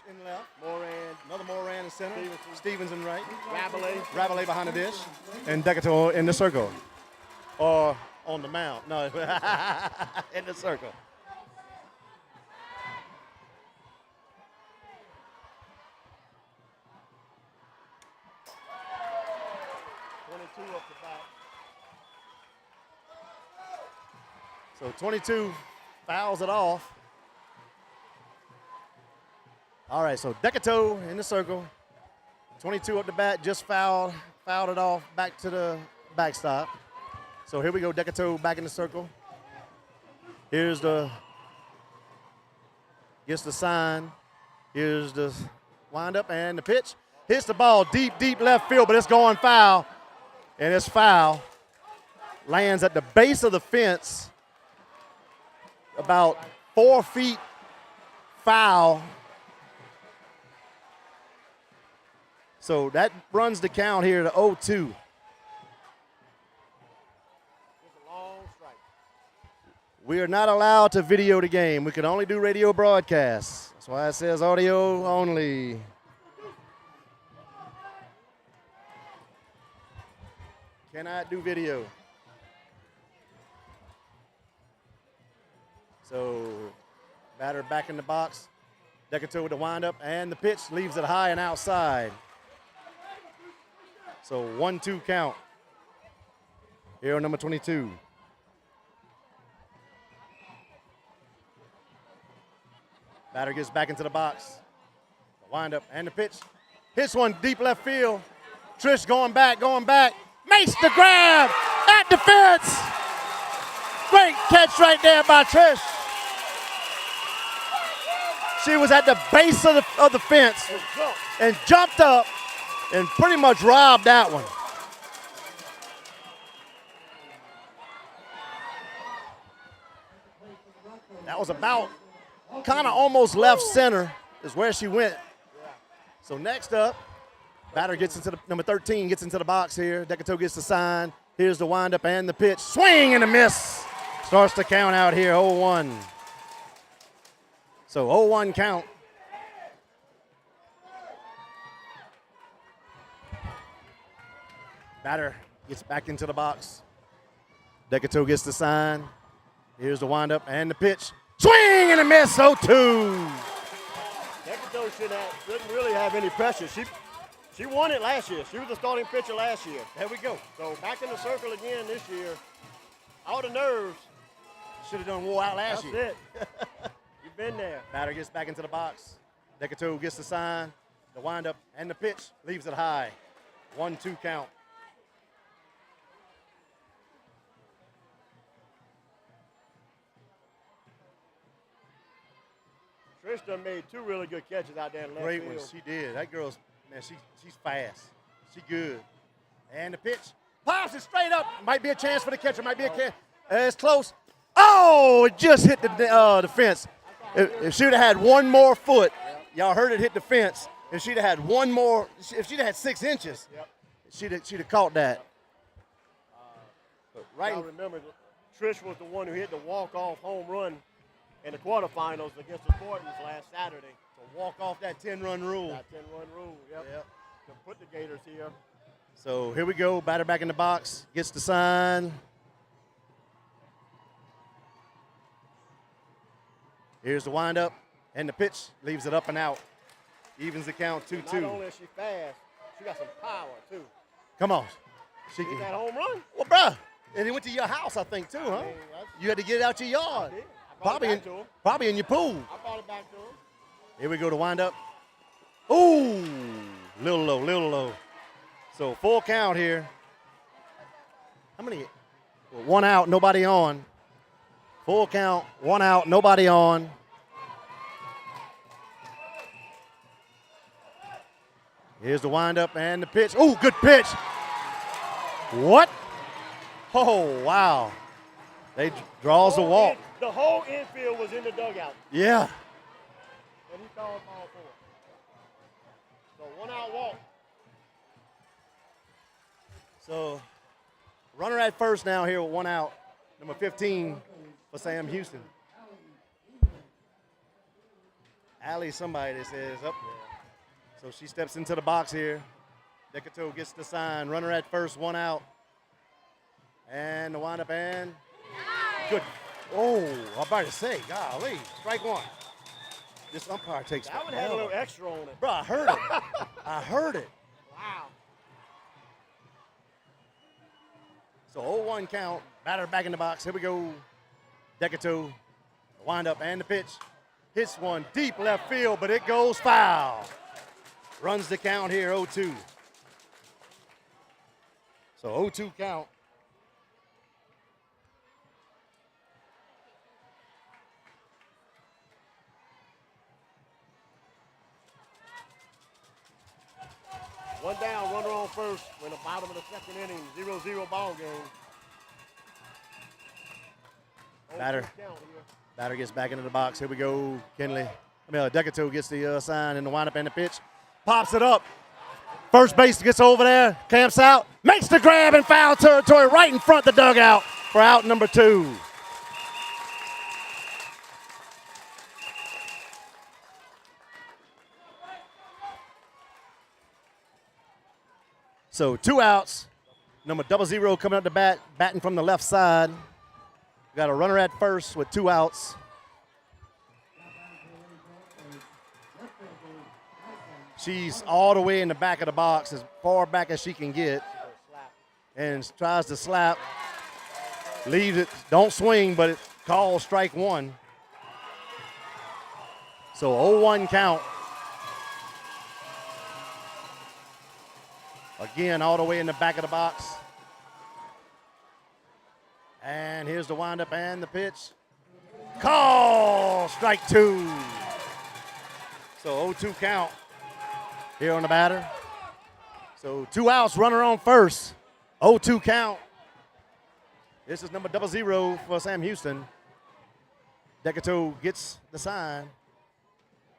In left. Moran, Another Moran in center. Stevens in right. Rabelais. Rabelais behind the dish. And Decatur in the circle. Or on the mound. No, in the circle. Up the back. So 22 fouls it off. All right, so Decato in the circle. 22 up the bat, just fouled it off back to the backstop. So here we go, Decato back in the circle. Here's gets the sign. Here's the windup and the pitch. Hits the ball deep, deep left field, but it's going foul. And it's foul. Lands at the base of the fence, about 4 feet foul. So that runs the count here to 0-2. It's a long strike. We are not allowed to video the game. We can only do radio broadcasts. That's why it says audio only. Cannot do video. So, batter back in the box. Decato with the windup and the pitch leaves it high and outside. So 1-2 count. Here on number 22. Batter gets back into the box. The windup and the pitch. Hits one deep left field. Trish going back. Makes the grab at the fence. Great catch right there by Trish. She was at the base of the fence and jumped up and pretty much robbed that one. That was about kind of almost left center is where she went. So next up, batter gets into number 13 gets into the box here. Decato gets the sign. Here's the windup and the pitch. Swing and a miss. Starts to count out here, 0-1. So 0-1 count. Batter gets back into the box. Decato gets the sign. Here's the windup and the pitch. Swing and a miss, 0-2. Decato shouldn't really have any pressure. She won it last year. She was the starting pitcher last year. There we go. So back in the circle again this year. All the nerves. Should have done wore out last year. That's it. You've been there. Batter gets back into the box. Decato gets the sign, the windup, and the pitch. Leaves it high. 1-2 count. Trish done made 2 really good catches out there in left Great field. one. She did. That girl's, man, she's fast. She good. And the pitch. Pops it straight up. Might be a chance for the catcher. Might be a catch. It's close. Oh, it just hit the fence. If she would have had one more foot, y'all heard it hit the fence. If she'd have had one more, if she'd have had 6 inches, she'd have caught that. But right. I remember Trish was the one who hit the walk-off home run in the quarterfinals against the Spartans last Saturday. So walk off that 10-run rule. That 10-run rule, yep. To put the Gators here. So here we go. Batter back in the box. Gets the sign. Here's the windup and the pitch. Leaves it up and out. Evens the count 2-2. Not only is she fast, she got some power too. Come on. She hit that home run. Well, bruh. And it went to your house, I think, too, huh? You had to get it out your yard. I did. Probably in your pool. I brought it back to him. Here we go to wind up. Ooh, little low. So full count here. How many? 1 out, nobody on. Full count, 1 out, nobody on. Here's the windup and the pitch. Ooh, good pitch. What? Oh, wow. They draws a walk. The whole infield was in the dugout. Yeah. And he called ball 4. So 1 out walk. So runner at first now here with 1 out. Number 15 for Sam Houston. Allie somebody that says up there. So she steps into the box here. Decato gets the sign. Runner at first, 1 out. And the windup and good. Oh, I'm about to say, golly, strike one. This umpire takes That one had a little extra on it. Bro, I heard it. I heard it. Wow. So 0-1 count. Batter back in the box. Here we go. Decatur. The windup and the pitch. Hits one deep left field, but it goes foul. Runs the count here, 0-2. So 0-2 count. One down, runner on first. We're in the bottom of the second inning, 0-0 ball game. Batter gets back into the box. Here we go. Decatur gets the sign and the windup and the pitch. Pops it up. First base gets over there, camps out, makes the grab in foul territory right in front of the dugout for out number 2. So 2 outs. Number 00 coming up to bat, batting from the left side. We got a runner at first with 2 outs. She's all the way in the back of the box, as far back as she can get, and tries to slap. Leaves it, don't swing, but it calls strike one. So 0-1 count. Again, all the way in the back of the box. And here's the windup and the pitch. Call, strike 2. So 0-2 count here on the batter. So 2 outs, runner on first. 0-2 count. This is number 00 for Sam Houston. Decatur gets the sign.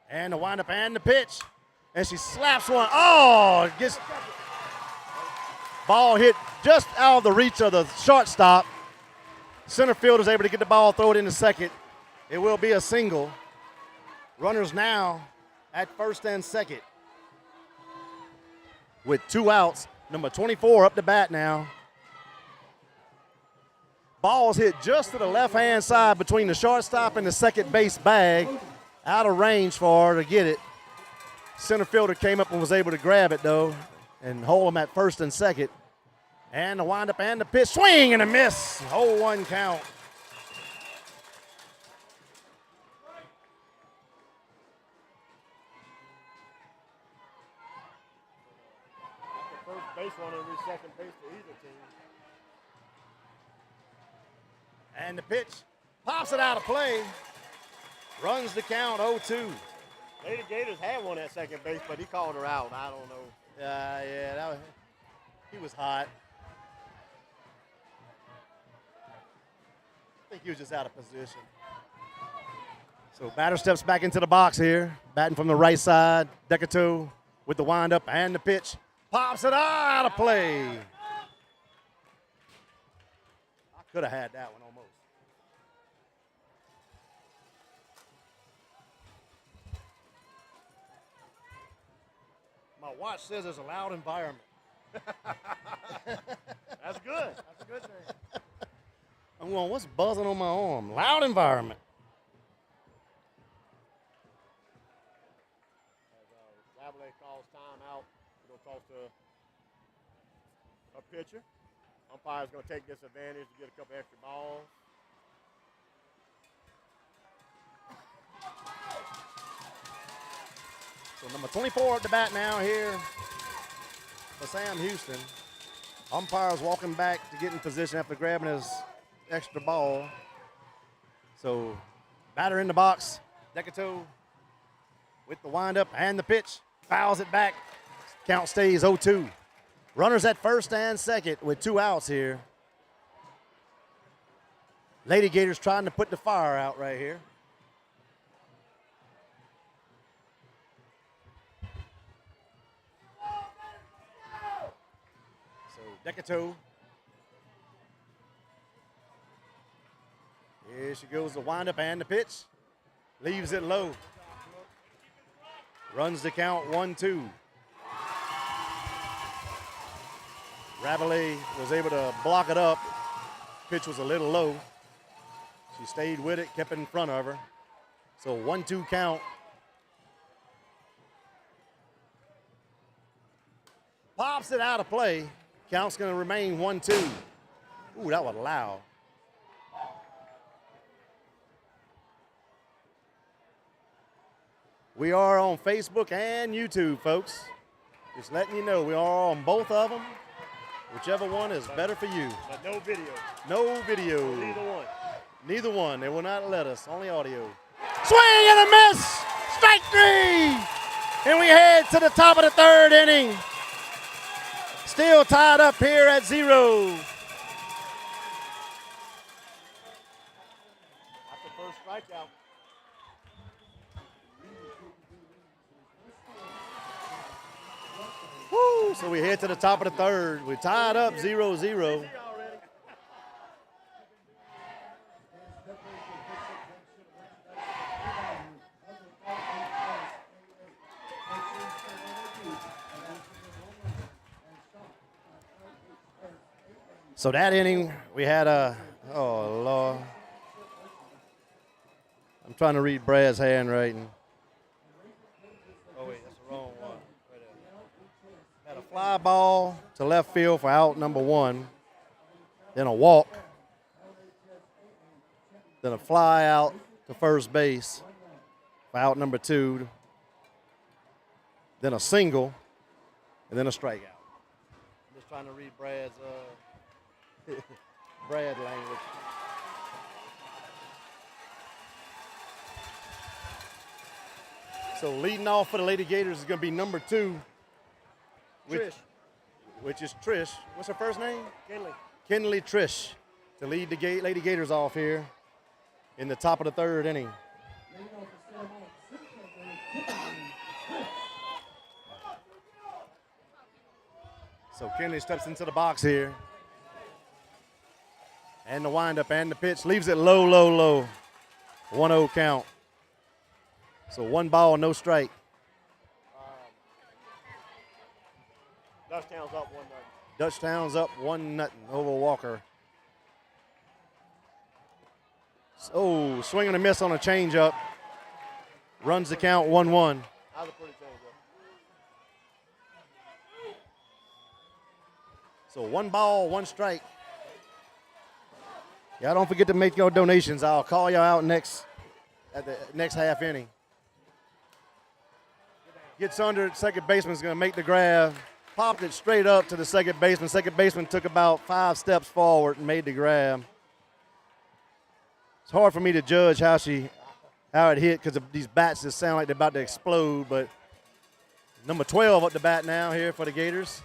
And the windup and the pitch. And she slaps one. Oh, gets ball hit just out of the reach of the shortstop. Center fielder is able to get the ball, throw it into second. It will be a single. Runners now at first and second. With 2 outs, number 24 up to bat now. Ball's hit just to the left-hand side between the shortstop and the second base bag. Out of range for her to get it. Center fielder came up and was able to grab it, though, and hold him at first and second. And the windup and the pitch. Swing and a miss. 0-1 count. First base runner every second base to either team. And the pitch pops it out of play. Runs the count 0-2. Lady Gators had one at second base, but he called her out. I don't know. He was hot. I think he was just out of position. So batter steps back into the box here. Batting from the right side. Decatur with the windup and the pitch. Pops it out of play. I could have had that one almost. My watch says it's a loud environment. That's good. That's a good thing. I'm going, what's buzzing on my arm? Loud environment. As Rabelais calls timeout, we'll toss to a pitcher. Umpire's going to take this advantage to get a couple extra balls. So number 24 at the bat now here for Sam Houston. Umpire's walking back to get in position after grabbing his extra ball. So batter in the box. Decatur with the windup and the pitch. Fouls it back. Count stays 0-2. Runners at first and second with 2 outs here. Lady Gators trying to put the fire out right here. So Decatur. Here she goes, the windup and the pitch. Leaves it low. Runs the count 1-2. Rabelais was able to block it up Pitch was a little low. She stayed with it, kept it in front of her. So 1-2 count. Pops it out of play. Count's going to remain 1-2. Ooh, that was loud. We are on Facebook and YouTube, folks. Just letting you know we are on both of them. Whichever one is better for you. But no video. No video. Neither one. Neither one. They will not let us. Only audio. Swing and a miss. Strike 3. And we head to the top of the third inning. Still tied up here at 0. That's the first strikeout. Woo. So we head to the top of the third. We're tied up 0-0. So that inning, we had oh, Lord. I'm trying to read Brad's handwriting. Oh, wait, that's the wrong one. Had a fly ball to left field for out number 1. Then a walk. Then a fly out to first base for out number 2. Then a single. And then a strikeout. I'm just trying to read Brad's Brad language. So leading off for the Lady Gators is going to be number 2. Which is Trish. What's her first name? Kinley Trish to lead the Lady Gators off here in the top of the third inning. So Kinley steps into the box here. And the windup and the pitch leaves it low, low, low. 1-0 count. So 1 ball, no strike. Dutchtown's up 1-0. Dutchtown's up 1-0 over Walker. Oh, swing and a miss on a changeup. Runs the count 1-1. That was a pretty changeup. So 1 ball, 1 strike. Y'all don't forget to make your donations. I'll call y'all out at the next half inning. Gets under it. Second baseman's going to make the grab. Popped it straight up to the second baseman. Second baseman took about 5 steps forward and made the grab. It's hard for me to judge how it hit because these bats just sound like they're about to explode. But number 12 up the bat now here for the Gators.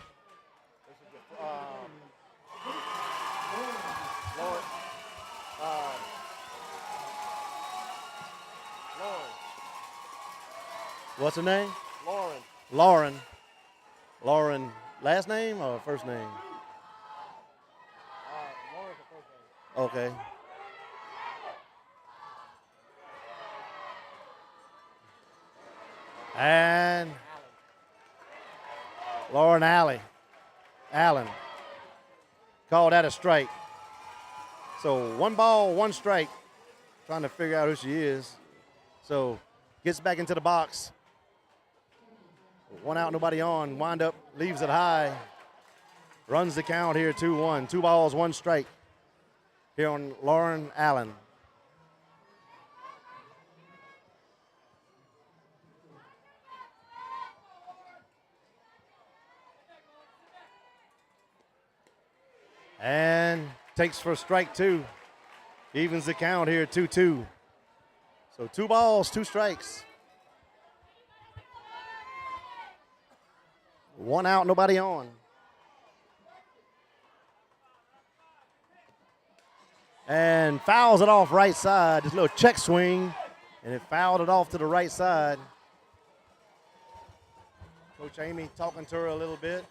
What's her name? Lauren. Lauren. Last name or first name? Lauren's the first name. Okay. And Lauren Allen. Called that a strike. So 1 ball, 1 strike. Trying to figure out who she is. So gets back into the box. 1 out, nobody on. Wind up, leaves it high. Runs the count here 2-1. 2 balls, 1 strike here on Lauren Allen. And takes for strike 2. Evens the count here 2-2. So 2 balls, 2 strikes. 1 out, nobody on. And fouls it off right side. Just a little check swing, and it fouled it off to the right side. Coach Amy talking to her a little bit.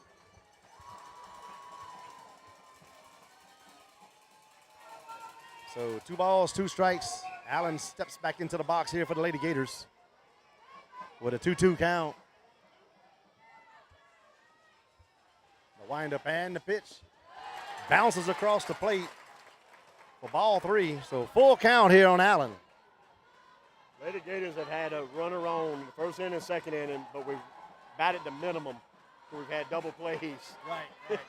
So 2 balls, 2 strikes. Allen steps back into the box here for the Lady Gators with a 2-2 count. The windup and the pitch bounces across the plate. for ball 3. So full count here on Allen. Lady Gators have had a runner on the first inning, second inning, but we've batted the minimum. So we've had double plays. Right.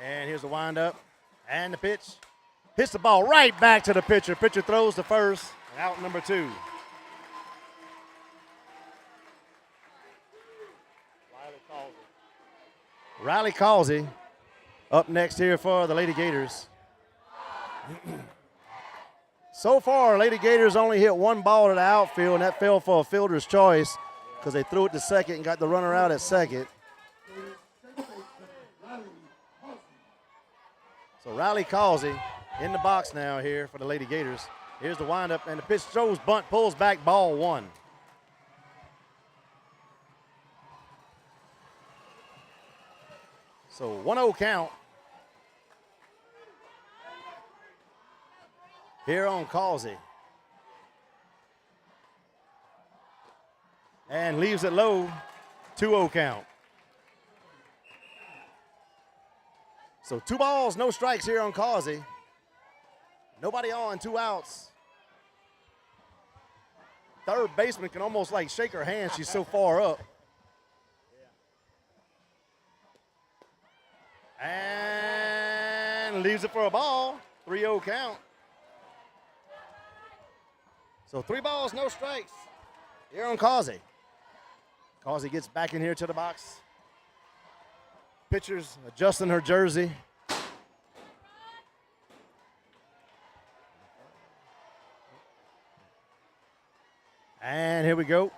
And here's the windup and the pitch. Hits the ball right back to the pitcher. Pitcher throws to first, and out number 2. Riley Causey up next here for the Lady Gators. So far, Lady Gators only hit 1 ball to the outfield, and that fell for a fielder's choice because they threw it to second and got the runner out at second. So Riley Causey in the box now here for the Lady Gators. Here's the windup, and the pitch throws bunt, pulls back, ball 1. So 1-0 count here on Causey. And leaves it low, 2-0 count. So 2 balls, no strikes here on Causey. Nobody on, 2 outs. Third baseman can almost like shake her hand. She's so far up. And leaves it for a ball, 3-0 count. So 3 balls, no strikes here on Causey. Causey gets back in here to the box. Pitcher's adjusting her jersey. And here we go.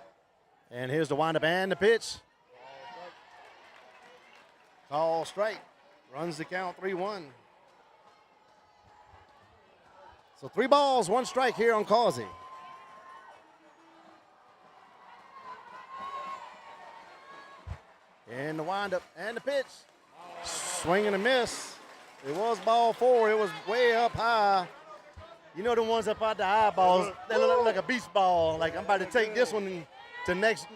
And here's the windup and the pitch. Call strike. Runs the count 3-1. So 3 balls, 1 strike here on Causey. And the windup and the pitch. Swing and a miss. It was ball 4. It was way up high. You know the ones up out the eyeballs, they look like a beach ball. Like I'm about to take this one to next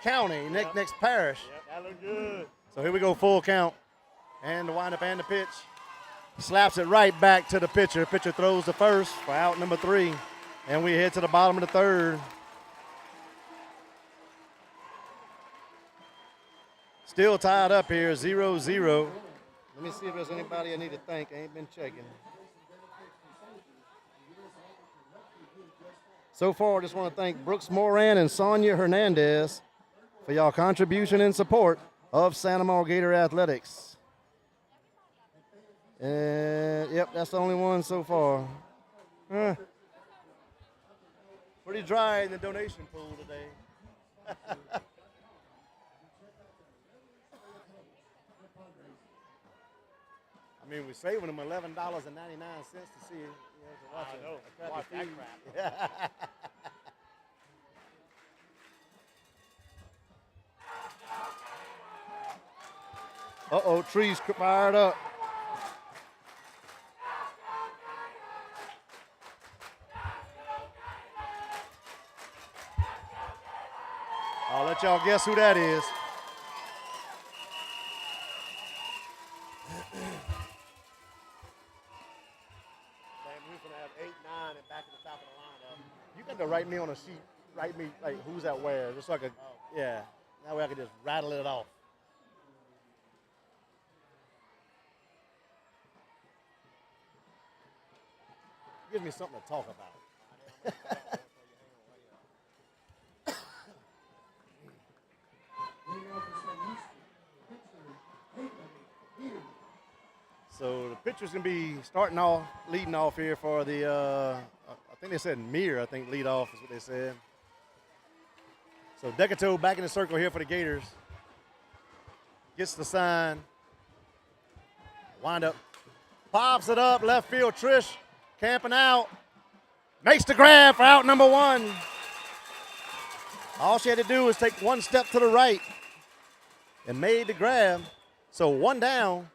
county, next parish. Yep, that looked good. So here we go, full count. And the windup and the pitch. Slaps it right back to the pitcher. Pitcher throws the first for out number 3. And we head to the bottom of the 3rd. Still tied up here, 0-0. Let me see if there's anybody I need to thank. I ain't been checking. So far, I just want to thank Brooks Moran and Sonia Hernandez for y'all contribution and support of Santa Maria Gator Athletics. And, yep, that's the only one so far. Pretty dry in the donation pool today. I mean, we're saving them $11.99 to see it. To watch that crap. Uh-oh, trees fired up. I'll let y'all guess who that is. You got to write me on a sheet. Write me like who's at where, just so I could, yeah. That way I could just rattle it off. Gives me something to talk about. So the pitcher's gonna be starting off, leading off here for the. I think they said Mir. I think lead off is what they said. So Decato back in the circle here for the Gators. Gets the sign. Wind up. Pops it up. Left field. Trish camping out. Makes the grab for out number 1. All she had to do was take 1 step to the right and made the grab. So 1 down.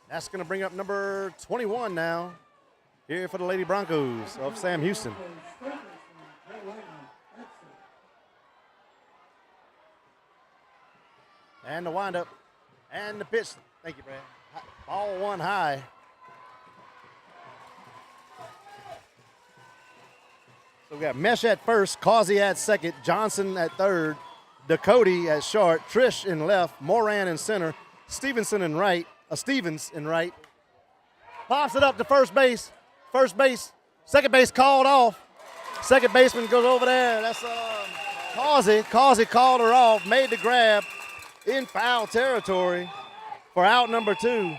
That's going to bring up number 21 now here for the Lady Broncos of Sam Houston. And the windup. And the pitch. Thank you, Brad. Ball one high. So we got Mesh at first, Causey at second, Johnson at third, Ducote at short, Trish in left, Moran in center, Stevens in right. Pops it up to first base. Second base called off. Second baseman goes over there. That's Causey. Causey called her off, made the grab in foul territory for out number 2.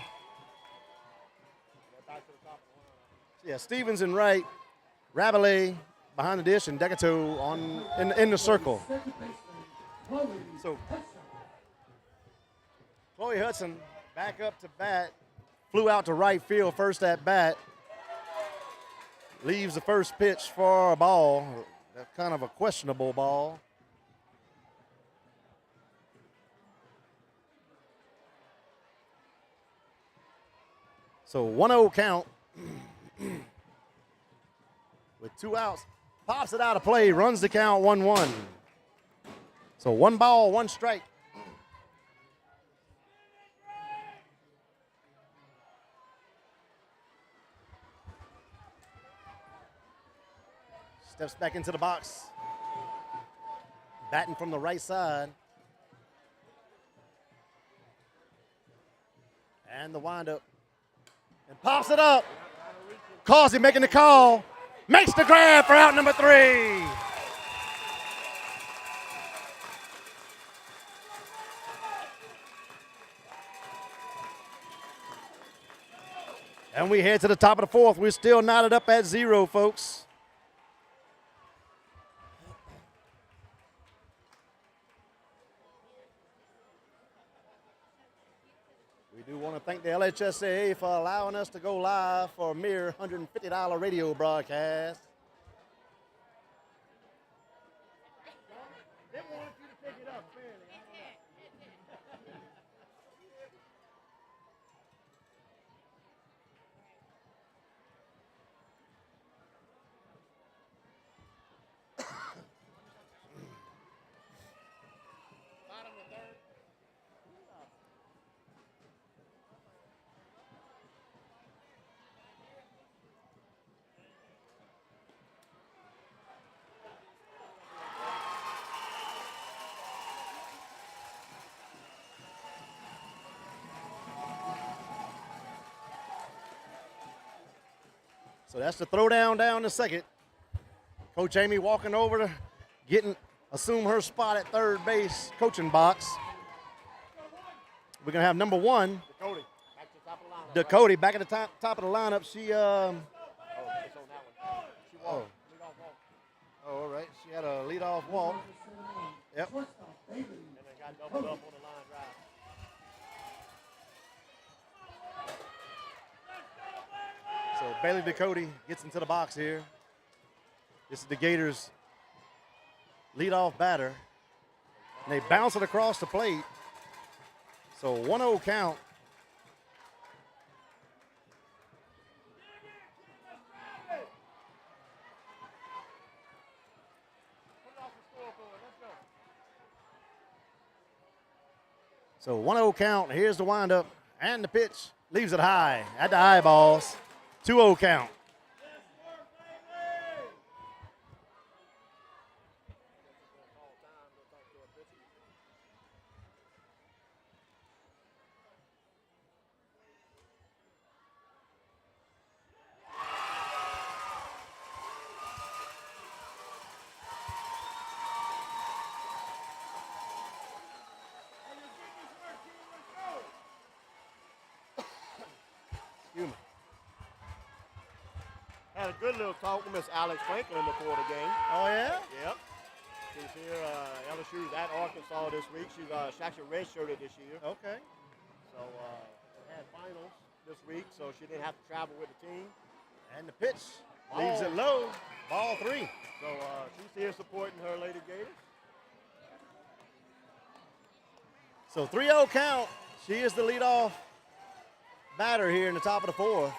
Yeah, Stevens in right, Rabelais behind the dish, and Decato in the circle. So Chloe Hudson back up to bat, flew out to right field first at bat, leaves the first pitch for a ball, kind of a questionable ball. So 1-0 count with 2 outs. Pops it out of play, runs the count 1-1. So 1 ball, 1 strike. Steps back into the box. Batting from the right side. And the windup. And pops it up. Causey making the call. Makes the grab for out number 3. And we head to the top of the 4th. We're still knotted up at 0, folks. We do want to thank the LHSAA for allowing us to go live for a mere $150 radio broadcast. They wanted you to pick it up fairly. So that's the throwdown down to second. Coach Amy walking over to assume her spot at third base coaching box. We're gonna have number 1, Ducote, back at the top of the lineup. She it's on that one. She walked. Lead off walk. all right. She had a leadoff walk. Yep. And then got doubled up on the line drive. So Bailey Ducote gets into the box here. This is the Gators' leadoff batter. And they bounce it across the plate. So 1-0 count. So 1-0 count. Here's the windup and the pitch. Leaves it high at the eyeballs. 2-0 count. Excuse me. Had a good little talk with Miss Alex Franklin before the game. Oh, yeah? Yep. She's here. LSU's at Arkansas this week. She's actually redshirted this year. Okay. So had finals this week, so she didn't have to travel with the team. And the pitch leaves it low. Ball 3. So she's here supporting her Lady Gators. So 3-0 count. She is the leadoff batter here in the top of the 4th.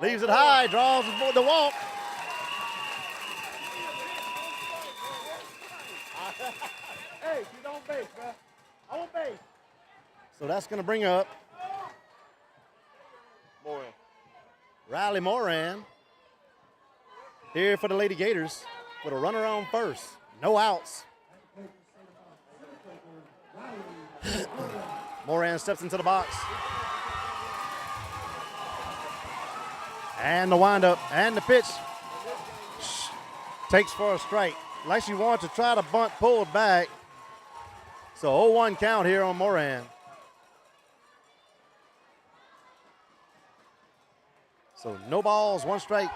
Leaves it high, draws the walk. Hey, she don't base, bro. On base. So that's going to bring up Moran. Riley Moran here for the Lady Gators with a runner on first. No outs. Moran steps into the box. And the windup and the pitch takes for a strike. Like she wants to try to bunt, pulled back. So 0-1 count here on Moran. So no balls, 1 strike.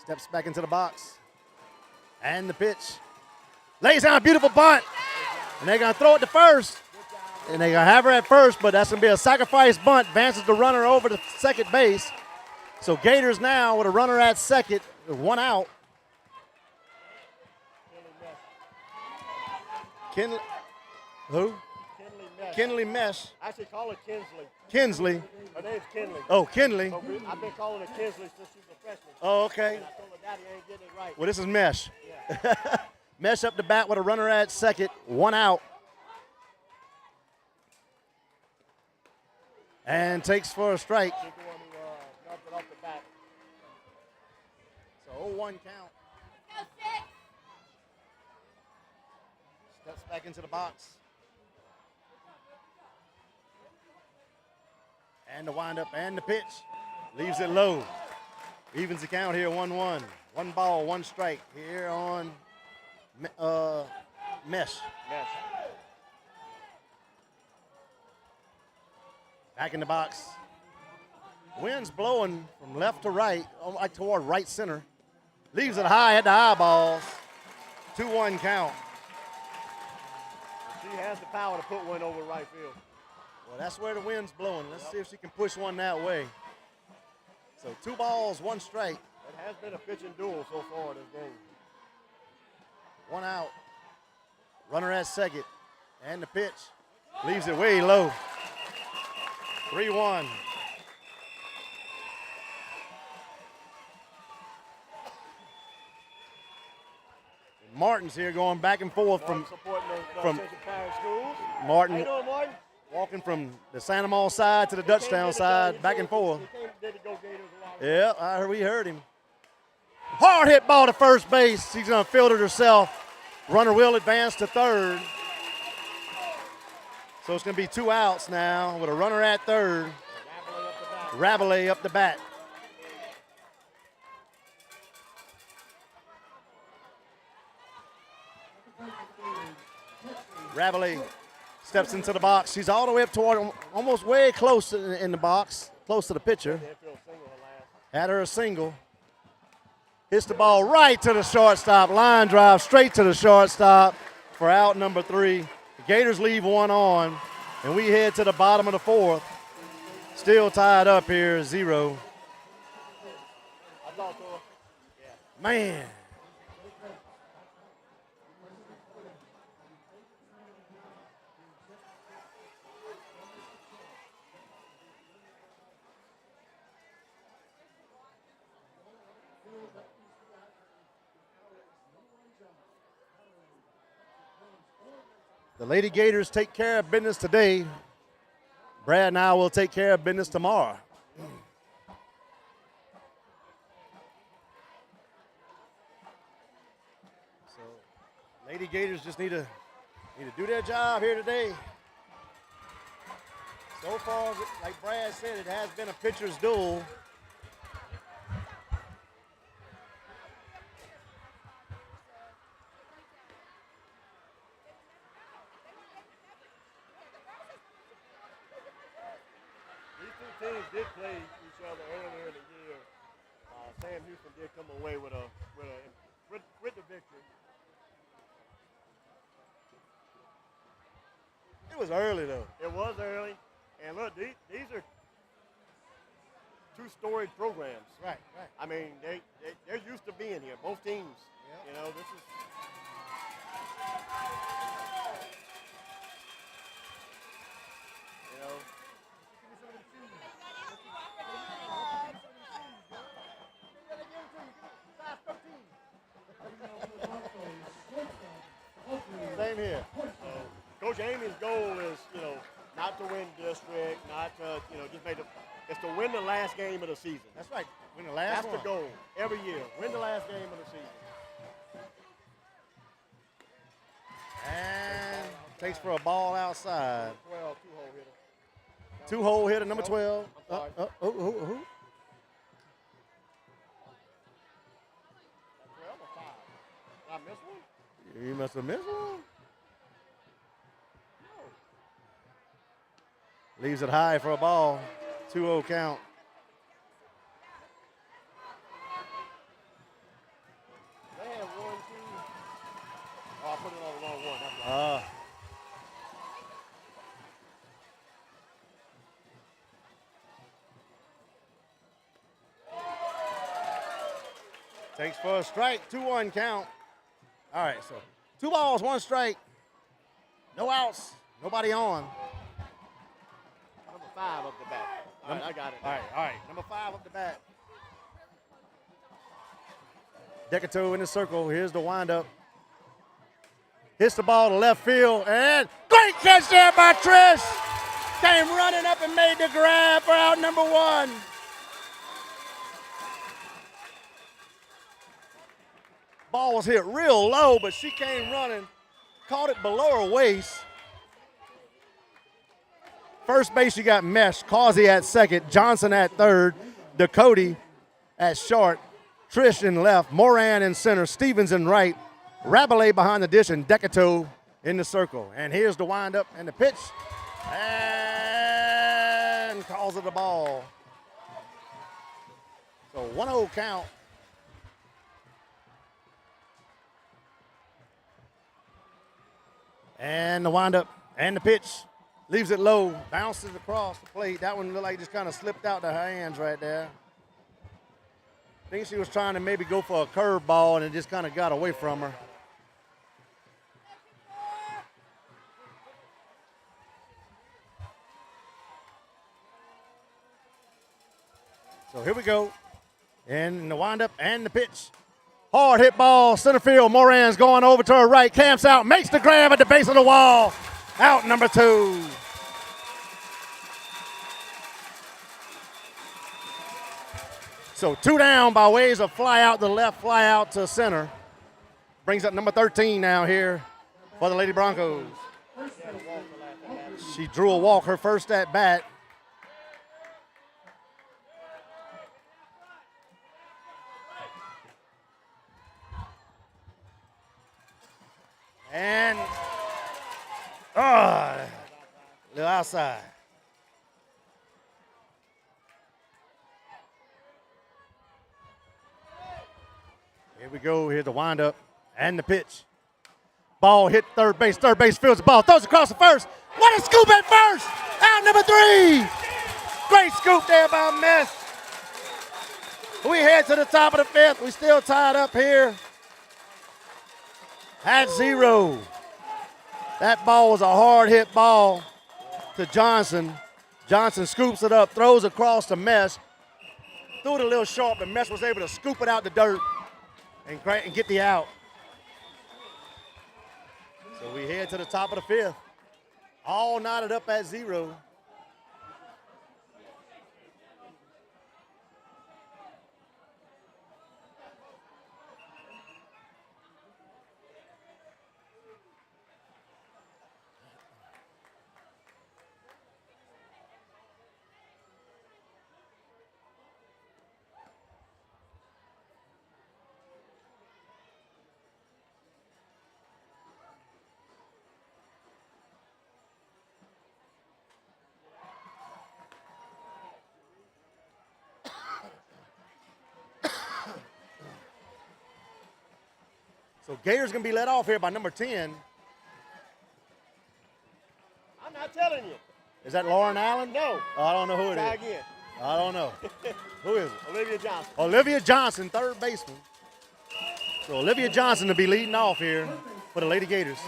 Steps back into the box. And the pitch. Lays down a beautiful bunt. And they're going to throw it to first. And they're going to have her at first, but that's going to be a sacrifice bunt. Advances the runner over to second base. So Gators now with a runner at second, 1 out. Kinley, who? Kinley Mesh. I actually call her Kinsley. Kinsley. Her name's Kinley. Oh, Kinley. So I've been calling her Kinsley since she was a freshman. Oh, okay. And I told her daddy ain't getting it right. Well, this is Mesh. Yeah. Mesh up the bat with a runner at second, 1 out. And takes for a strike. She's the one who knocked it off the bat. So 0-1 count. Go 6. Steps back into the box. And the windup and the pitch. Leaves it low. Evens the count here, 1-1. 1 ball, 1 strike here on Mesh. Yes. Back in the box. Wind's blowing from left to right, like toward right center. Leaves it high at the eyeballs. 2-1 count. She has the power to put one over right field. Well, that's where the wind's blowing. Let's see if she can push one that way. So 2 balls, 1 strike. It has been a pitching duel so far in this game. 1 out. Runner at second. And the pitch. Leaves it way low. 3-1. Martin's here going back and forth from supporting the from- Central Parish schools. How Martin you doing, Martin? walking from the Santa Maria side to the Dutchtown side, back and forth. He came to Go Gators a lot. Yeah, we heard him. Hard hit ball to first base. She's going to field it herself. Runner will advance to third. So it's going to be 2 outs now with a runner at third. Rabelais up the bat. Rabelais steps into the box. She's all the way up toward, almost way close in the box, close to the pitcher. Had her a single. Hits the ball right to the shortstop. Line drive straight to the shortstop for out number 3. The Gators leave 1 on, and we head to the bottom of the 4th. Still tied up here, 0. Man. The Lady Gators take care of business today. Brad and I will take care of business tomorrow. So, Lady Gators just need to do their job here today. So far, like Brad said, it has been a pitcher's duel. Teams did play each other earlier in the year. Sam Houston did come away with the victory. It was early though. It was early, and look, these are 2 storied programs. Right. I mean, they're used to being here. Both teams. Yep. You know, this is. You know. Jamie's goal is, not to win district, not to, just make it's to win the last game of the season. That's right. Win the last one. That's the goal every year. Win the last game of the season. And takes for a ball outside. 12, two-hole hitter. Two-hole hitter, number 12. I'm sorry. Who? 12 or 5? Did I miss one? You must have missed one. Leaves it high for a ball. 2-0 count. They have 1, 2. Oh, I put it on the wrong one. That's right. Takes for a strike. 2-1 count. All right, so 2 balls, 1 strike. No outs. Nobody on. Number 5 up the bat. All right, I got it. All right. Number 5 up the bat. Decato in the circle. Here's the windup. Hits the ball to left field, and great catch there by Trish. Came running up and made the grab for out number 1. Ball was hit real low, but she came running, caught it below her waist. First base, you got Mesh, Causey at second, Johnson at third, Dakota at short, Trish in left, Moran in center, Stevens in right, Rabelais behind the dish, and Decato in the circle. And here's the windup and the pitch, and calls it a ball. So 1-0 count. And the windup and the pitch. Leaves it low, bounces across the plate. That one looked like it just kind of slipped out the hands right there. I think she was trying to maybe go for a curveball and it just kind of got away from her. So here we go. And the windup and the pitch. Hard hit ball, center field. Moran's going over to her right, camps out, makes the grab at the base of the wall. Out number 2. So 2 down by ways of fly out to left, fly out to center. Brings up number 13 now here for the Lady Broncos. She drew a walk her first at bat. And, a little outside. Here we go. Here's the windup and the pitch. Ball hit third base. Third base fields the ball. Throws across the first. What a scoop at first. Out number 3. Great scoop there by Mess. We head to the top of the 5th. We still tied up here at 0. That ball was a hard hit ball to Johnson. Johnson scoops it up, throws across the Mesh. Threw it a little short, but Mesh was able to scoop it out the dirt and get the out. So we head to the top of the 5th. All knotted up at 0. So Gator's going to be let off here by number 10. I'm not telling you. Is that Lauren Allen? No. Oh, I don't know who it Try is. again. I don't know. Who is it? Olivia Johnson. Olivia Johnson, third baseman. So Olivia Johnson to be leading off here for the Lady Gators.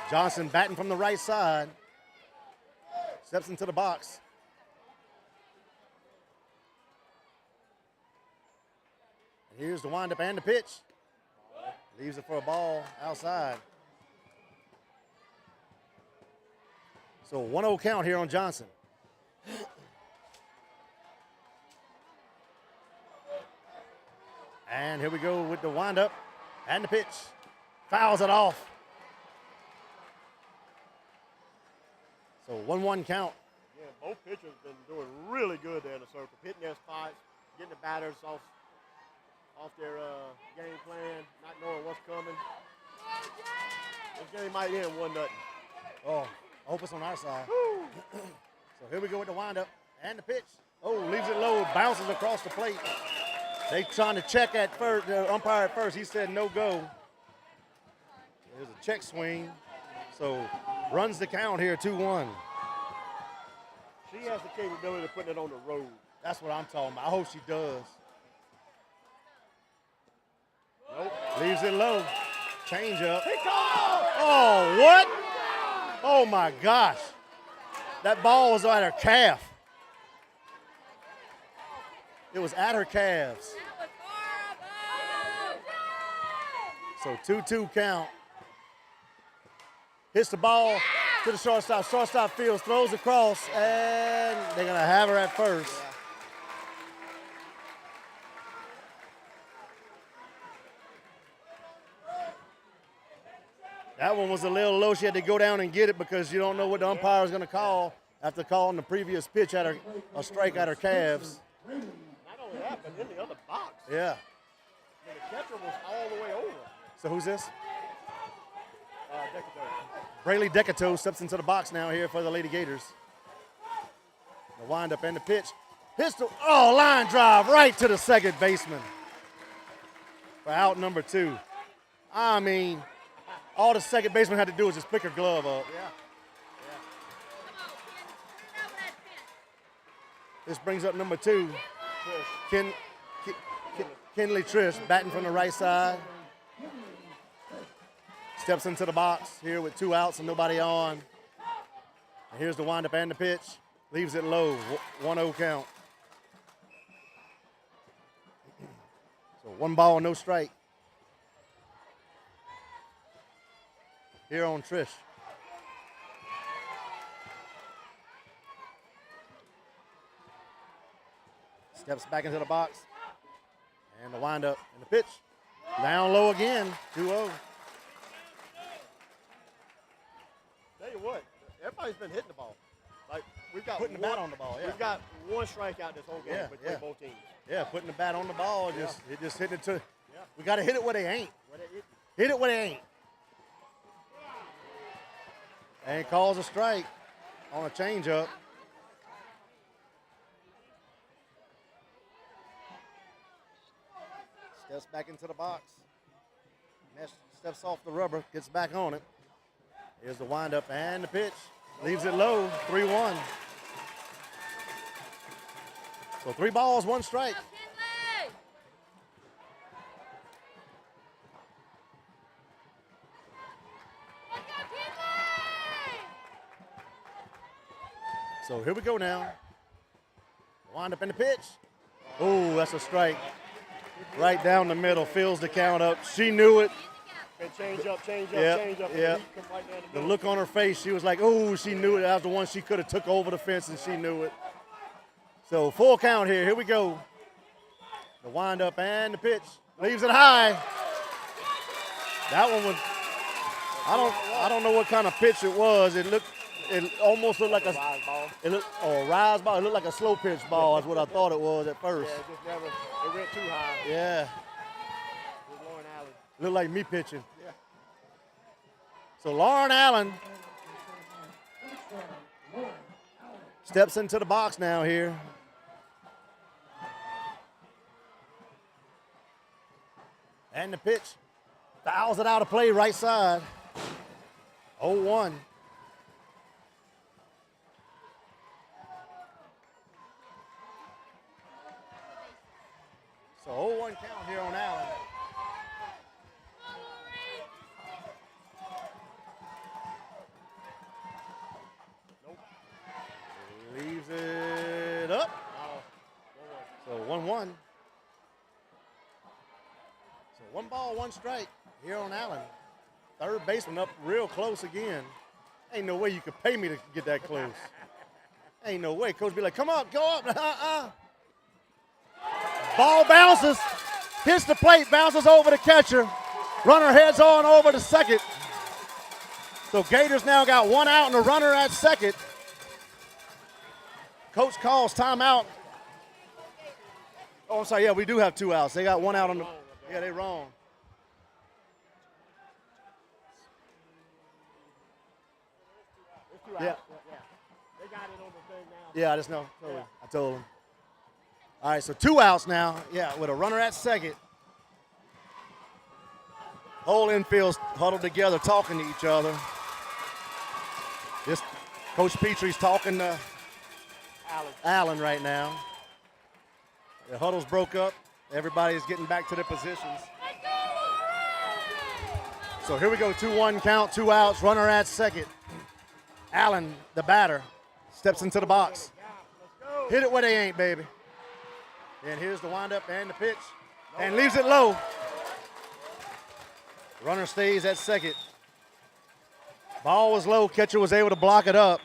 Johnson batting from the right side. Steps into the box. And here's the windup and the pitch. Leaves it for a ball outside. So 1-0 count here on Johnson. And here we go with the windup and the pitch. Fouls it off. So 1-1 count. Yeah, both pitchers have been doing really good there in the circle, hitting their spots, getting the batters off their game plan, not knowing what's coming. This game might end 1-0. Oh, I hope it's on our side. So here we go with the windup and the pitch. Oh, leaves it low, bounces across the plate. They trying to check at first, the umpire at first. He said no go. There's a check swing. So runs the count here, 2-1. She has the capability of putting it on the road. That's what I'm talking about. I hope she does. Nope. Leaves it low. Change up. He called! Oh, what? Oh, my gosh. That ball was at her calf. It was at her calves. That was horrible. So 2-2 count. Hits the ball to the shortstop. Shortstop fields, throws across, and they're going to have her at first. That one was a little low. She had to go down and get it because you don't know what the umpire is going to call after calling the previous pitch at her, a strike at her calves. Not only that, but in the other box. Yeah. The catcher was all the way over. So who's this? Decatur. Braley Decatur steps into the box now here for the Lady Gators. The windup and the pitch. Hits the, line drive right to the second baseman for out number 2. I mean, all the second baseman had to do was just pick her glove up. Yeah. This brings up number 2, Kinley Trish, batting from the right side. Steps into the box here with 2 outs and nobody on. And here's the windup and the pitch. Leaves it low, 1-0 count. So 1 ball, no strike. Here on Trish. Steps back into the box. And the windup and the pitch. Down low again, 2-0. Tell you what, everybody's been hitting the ball. Like we've got Putting the bat on the ball, yeah. We've got 1 strikeout this whole game between both teams. Yeah, putting the bat on the ball, it just hitting it to. Yeah. We got to hit it where they ain't. Hit it where they ain't. And calls a strike on a changeup. Steps back into the box. Mesh steps off the rubber, gets back on it. Here's the windup and the pitch. Leaves it low, 3-1. So 3 balls, 1 strike. So here we go now. Wind up in the pitch. Oh, that's a strike. Right down the middle, fills the count up. She knew it. And change up. Yeah. Right The look on her face, she was like, oh, she knew it. That was the one she could have took over the fence, and she knew it. So full count here. Here we go. The wind up and the pitch. Leaves it high. That one was, I don't know what kind of pitch it was. It almost looked like a rise ball. Rise ball. It looked like a slow pitch ball is what I thought it was at first. Yeah, it went too high. Yeah. It was Lauren Allen. Looked like me pitching. Yeah. So Lauren Allen steps into the box now here. And the pitch. Fouls it out of play right side. 0-1. So 0-1 count here on Allen. Nope. Leaves it up. So 1-1. So 1 ball, 1 strike here on Allen. Third baseman up real close again. Ain't no way you could pay me to get that close. Ain't no way. Coach be like, come on, go up. Ball bounces, hits the plate, bounces over the catcher. Runner heads on over to second. So Gators now got 1 out and a runner at second. Coach calls timeout. Oh, I'm sorry. Yeah, we do have 2 outs. They got 1 out on the. Yeah, they wrong. Yeah. They got it on the thing now. Yeah, I just know. I told him. All right, so 2 outs now. Yeah, with a runner at second. Whole infield's huddled together, talking to each other. Just Coach Petrie's talking to Allen right now. The huddles broke up. Everybody's getting back to their positions. So here we go, 2-1 count, 2 outs, runner at second. Allen, the batter, steps into the box. Hit it where they ain't, baby. And here's the windup and the pitch. And leaves it low. Runner stays at second. Ball was low, catcher was able to block it up.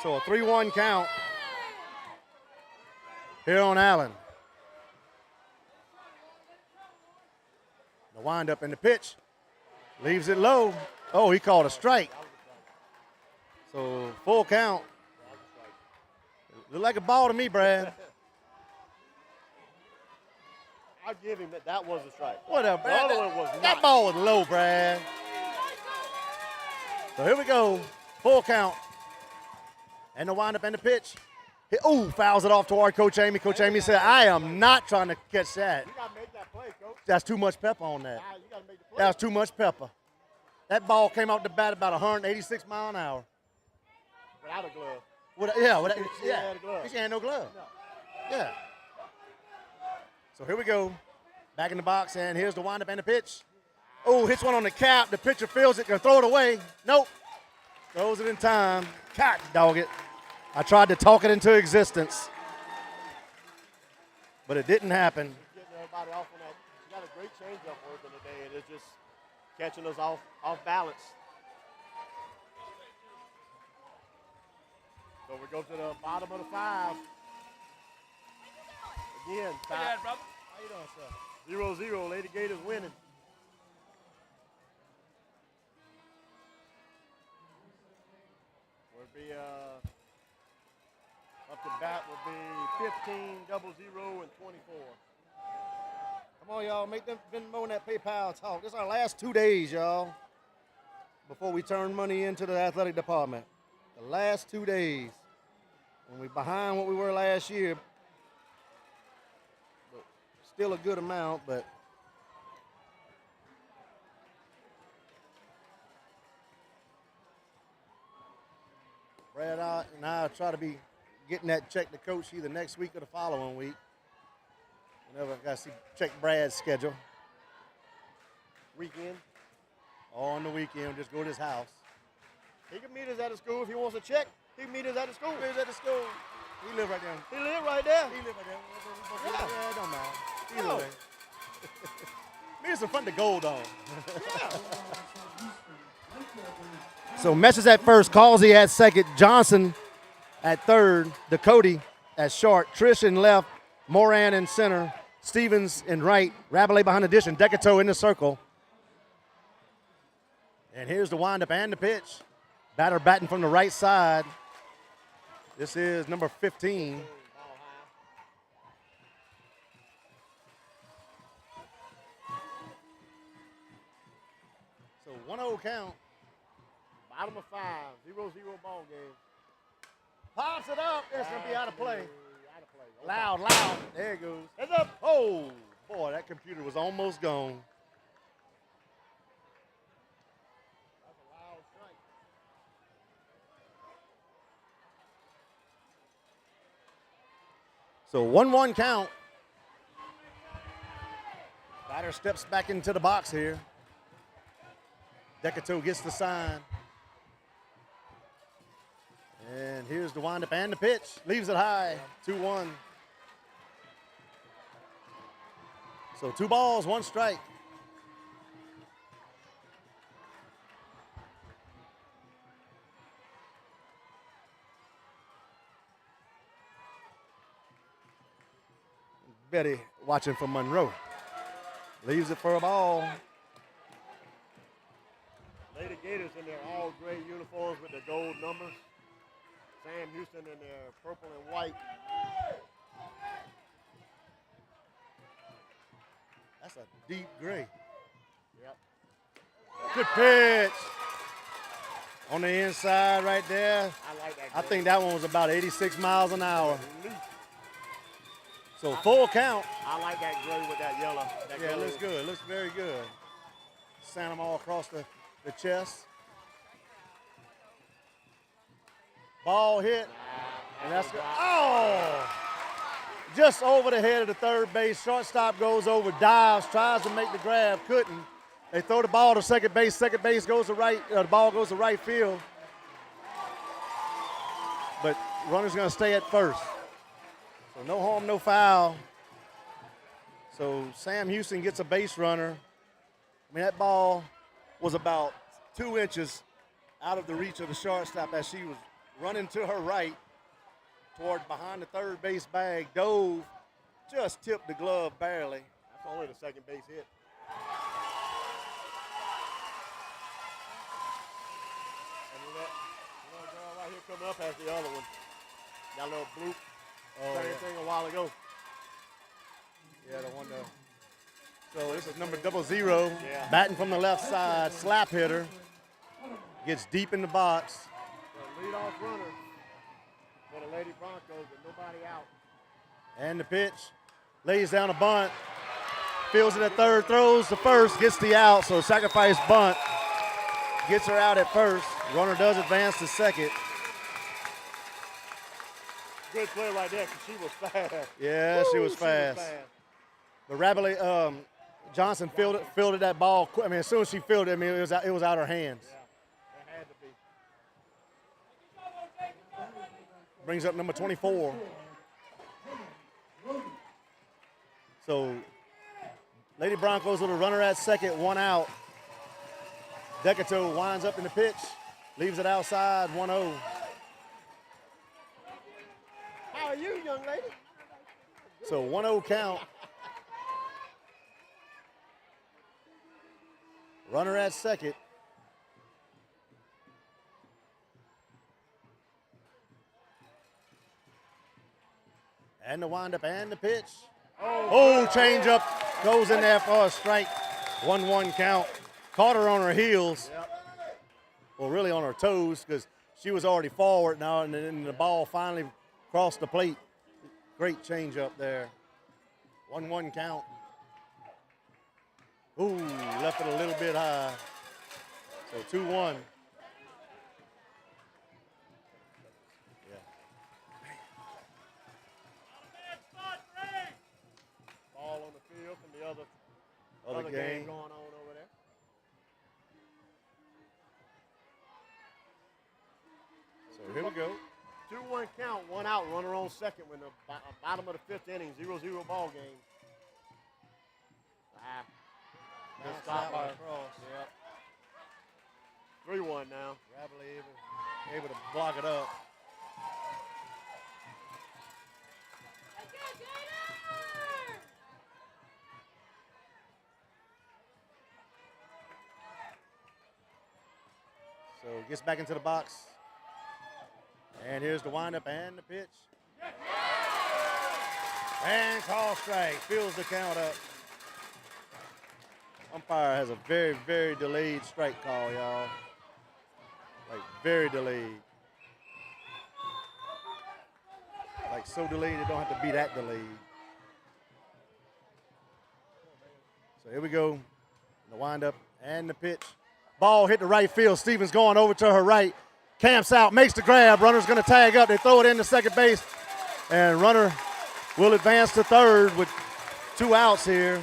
So a 3-1 count here on Allen. The windup and the pitch. Leaves it low. Oh, he called a strike. So full count. Look like a ball to me, Brad. I'll give him that was a strike. Whatever, Brad. The other one was that not. ball was low, Brad. So here we go. Full count. And the windup and the pitch. Ooh, fouls it off toward Coach Amy. Coach Amy said, I am not trying to catch that. You got to make that play, Coach. That's too much pepper on that. You got to make the play. That was too much pepper. That ball came out the bat about 186 miles an hour. Without a glove. She had a glove. She had no glove. No. Yeah. So here we go. Back in the box, and here's the windup and the pitch. Oh, hits one on the cap. The pitcher feels it, gonna throw it away. Nope. Throws it in time. God dog it. I tried to talk it into existence, but it didn't happen. Getting everybody off on that. You got a great changeup working today, and it's just catching us off balance. So we go to the bottom of the 5. Again, Hey, Dad, brother. How you doing, sir? 0-0. Lady Gators winning. Would be up to bat will be 15, 0-0, and 24. Come on, y'all. Make them Venmo and that PayPal talk. This is our last 2 days, y'all, before we turn money into the athletic department. The last 2 days. When we're behind what we were last year, but still a good amount, but Brad and I try to be getting that check to Coach either next week or the following week. Whenever I got to check Brad's schedule. Weekend. On the weekend, just go to his house. He can meet us at the school if he wants a check. He can meet us at the school. He lives at the school. He live right there. He live right there. He live right there. Yeah. Yeah, it don't matter. Either No. way. Maybe some fun to gold on. So Messrs at first, Causey at second, Johnson at third, Ducote at short, Trish in left, Moran in center, Stevens in right, Rabelais behind the dish, and Decato in the circle. And here's the windup and the pitch. Batter batting from the right side. This is number 15. So 1-0 count. Bottom of 5, 0-0 ball game. Pops it up. It's going to be out of play. Out of play. Loud, loud. There it goes. It's up. Oh, boy, that computer was almost gone. That's a loud strike. So 1-1 count. Batter steps back into the box here. Decato gets the sign. And here's the windup and the pitch. Leaves it high, 2-1. So 2 balls, 1 strike. Betty watching for Monroe. Leaves it for a ball. Lady Gators in their all gray uniforms with the gold numbers. Sam Houston in their purple and white. That's a deep gray. Yep. Good pitch. On the inside right there. I like that. I gray. think that one was about 86 miles an hour. So full count. I like that gray with that yellow. That Yeah, it gold. looks good. It looks very good. Sent them all across the chest. Ball hit. And that's good. Oh! Just over the head of the third base. Shortstop goes over, dives, tries to make the grab, couldn't. They throw the ball to second base. Second base goes to right. The ball goes to right field. But runner's going to stay at first. So no harm, no foul. So Sam Houston gets a base runner. I mean, that ball was about 2 inches out of the reach of the shortstop as she was running to her right toward behind the third base bag, dove, just tipped the glove barely. That's only the second base hit. And that little girl right here coming up has the other one. That little bloop. Same thing a while ago. Yeah, the one. So this is number 00, Yeah. batting from the left side, slap hitter, gets deep in the box. The leadoff runner for the Lady Broncos with nobody out. And the pitch, lays down a bunt, fields it at third, throws to first, gets the out, so sacrifice bunt, gets her out at first. Runner does advance to second. Good play right there because she was fast. Yeah, she was fast. But Rabelais, Johnson fielded that ball. I mean, as soon as she fielded it, I mean, it was out of her hands. Yeah, it had to be. Brings up number 24. So, Lady Broncos with a runner at second, 1 out. Decato winds up in the pitch, leaves it outside, 1-0. How are you, young lady? So 1-0 count. Runner at second. And the windup and the pitch. Oh, changeup goes in there for a strike. 1-1 count. Caught her on her heels. Well, really on her toes because she was already forward now, and then the ball finally crossed the plate. Great changeup there. 1-1 count. Ooh, left it a little bit high. So 2-1. Yeah. Ball on the field from the other Other game game. going on over there. So here we go. 2-1 count, 1 out, runner on second when the bottom of the 5th inning, 0-0 ball game. Good Now stop by stop across. Yep. 3-1 now. Rabelais able to block it up. So gets back into the box. And here's the windup and the pitch. And call strike. Fills the count up. Umpire has a very, very delayed strike call, y'all. Like, very delayed. Like, so delayed it don't have to be that delayed. So here we go. The windup and the pitch. Ball hit the right field. Stevens going over to her right. Camps out, makes the grab. Runner's going to tag up. They throw it into second base. And runner will advance to third with 2 outs here.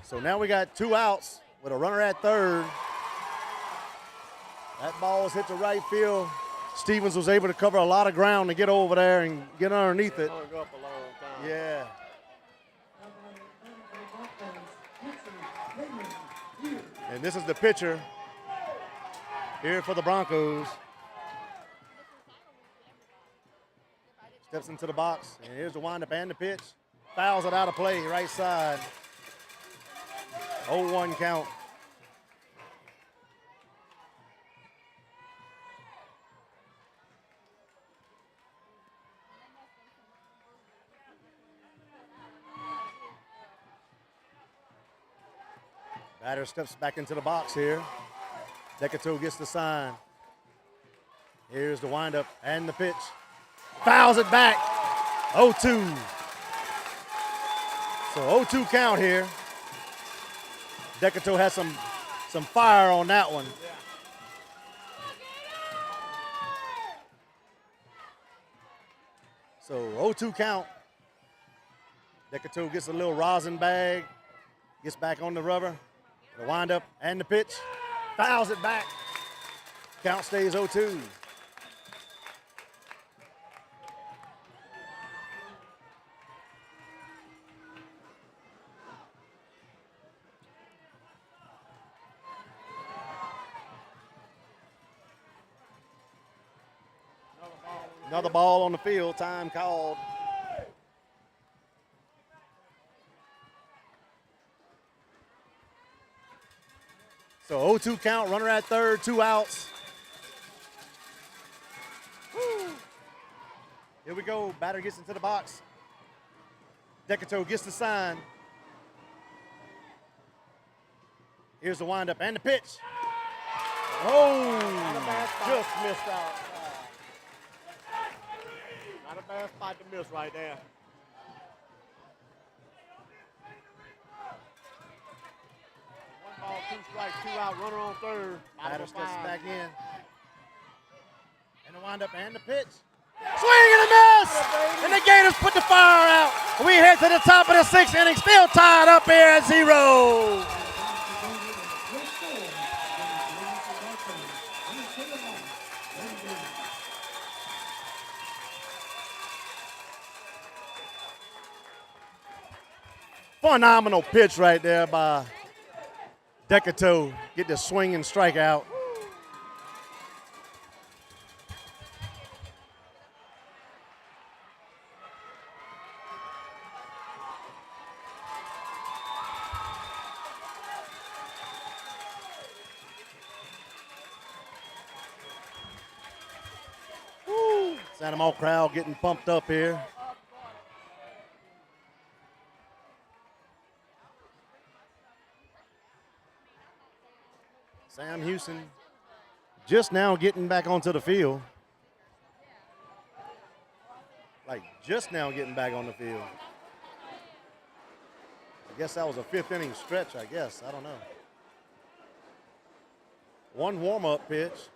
So now we got 2 outs with a runner at third. That ball was hit to right field. Stevens was able to cover a lot of ground to get over there and get underneath it. Hung up a long time. Yeah. And this is the pitcher here for the Broncos. Steps into the box, and here's the windup and the pitch. Fouls it out of play, right side. 0-1 count. Batter steps back into the box here. Decatur gets the sign. Here's the windup and the pitch. Fouls it back. 0-2. So 0-2 count here. Decatur has some fire on that one. So 0-2 count. Decatur gets a little rosin bag. Gets back on the rubber. The windup and the pitch. Fouls it back. Count stays 0-2. Another ball on the field, time called. So 0-2 count, runner at third, 2 outs. Woo. Here we go, batter gets into the box. Decatur gets the sign. Here's the windup and the pitch. Oh, just missed out. Not a bad spot to miss right there. One ball, 2 strikes, 2 out, runner on third. Batter steps back in. And the windup and the pitch. Swing and a miss! And the Gators put the fire out. We head to the top of the 6th inning, still tied up here at 0. Phenomenal pitch right there by Decatur. Get the swing and strike out. Santa Monica crowd getting pumped up here. Sam Houston just now getting back onto the field. Like just now getting back on the field. I guess that was a 5th inning stretch, I guess. I don't know. One warm-up pitch.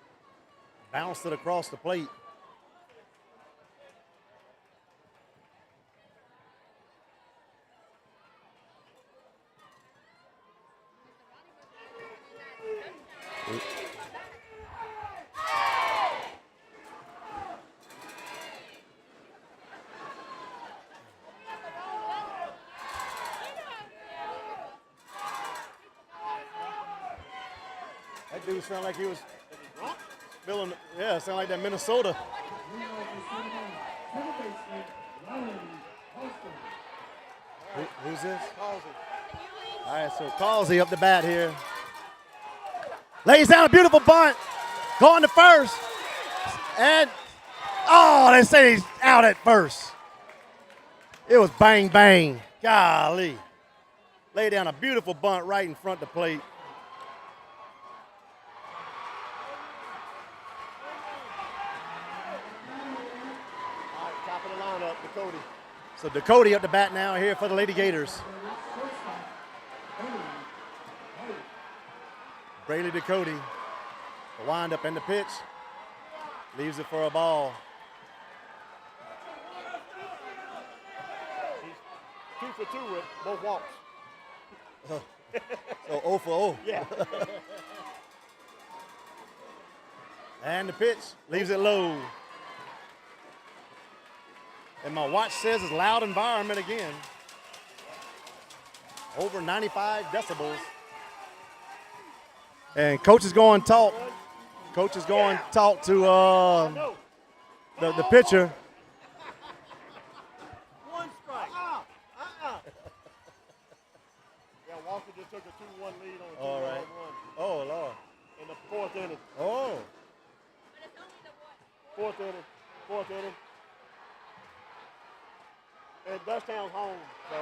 Bounced it across the plate. That dude sounded like he was feeling, yeah, sounded like that Minnesota. Who's this? All right, so Causey up the bat here. Lays down a beautiful bunt. Going to first. And, oh, they say he's out at first. It was bang, bang. Golly. Lay down a beautiful bunt right in front of the plate. Dakota. So Dakota up the bat now here for the Lady Gators. Braylee Dakota, the windup and the pitch. Leaves it for a ball. He's 2 for 2 with both walks. So 0 for 0. Yeah. And the pitch leaves it low. And my watch says it's loud environment again. Over 95 decibels. And coach is going to talk. Coach is going to talk to the pitcher. One strike. Yeah, Walker just took a 2-1 lead on a 2-1 All right. run Oh, Lord. in the fourth inning. Oh. Fourth inning. And Dutchtown's home, so.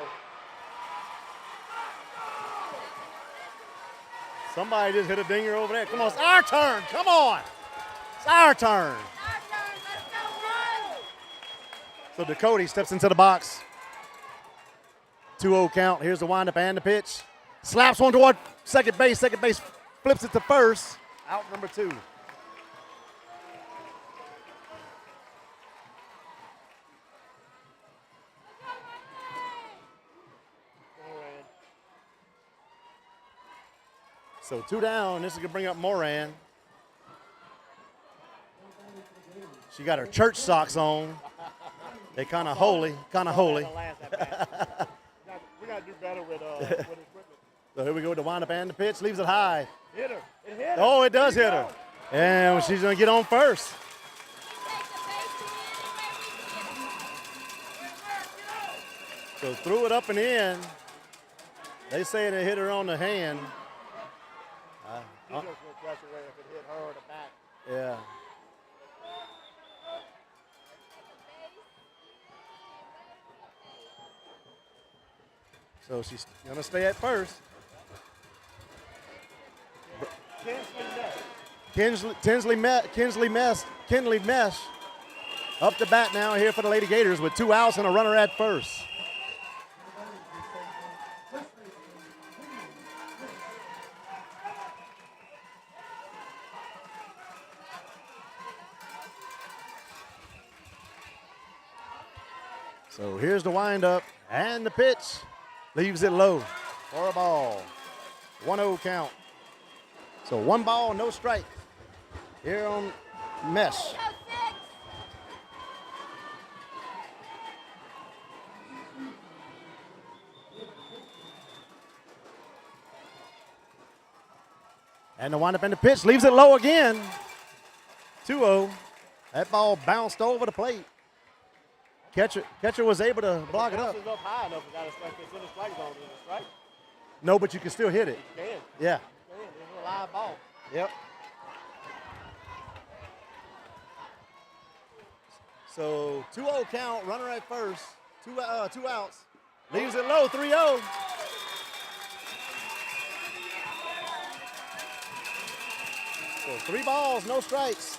Somebody just hit a dinger over there. Come on, it's our turn. Come on. It's our turn. So Dakota steps into the box. 2-0 count. Here's the windup and the pitch. Slaps one toward second base. Second base flips it to first. Out number 2. So 2 down. This is going to bring up Moran. She got her church socks on. They kind of holy, kind of holy. We got to do better with equipment. So here we go with the windup and the pitch. Leaves it high. Hit her. It hit her. Oh, it does hit her. And she's going to get on first. So threw it up and in. They say they hit her on the hand. She just went the other way if it hit her or the back. Yeah. So she's going to stay at first. Kinsley Mesh up to bat now here for the Lady Gators with 2 outs and a runner at first. So here's the windup and the pitch. Leaves it low for a ball. 1-0 count. So 1 ball, no strike. Here on Mesh. And the windup and the pitch leaves it low again. 2-0. That ball bounced over the plate. Catcher was able to block it up. If it bounces up high enough, it got a strike. It's in the strike zone, is it strike? No, but you can still hit it. You can. Yeah. It's a live ball. Yep. So 2-0 count, runner at first, 2 outs. Leaves it low, 3-0. So 3 balls, no strikes.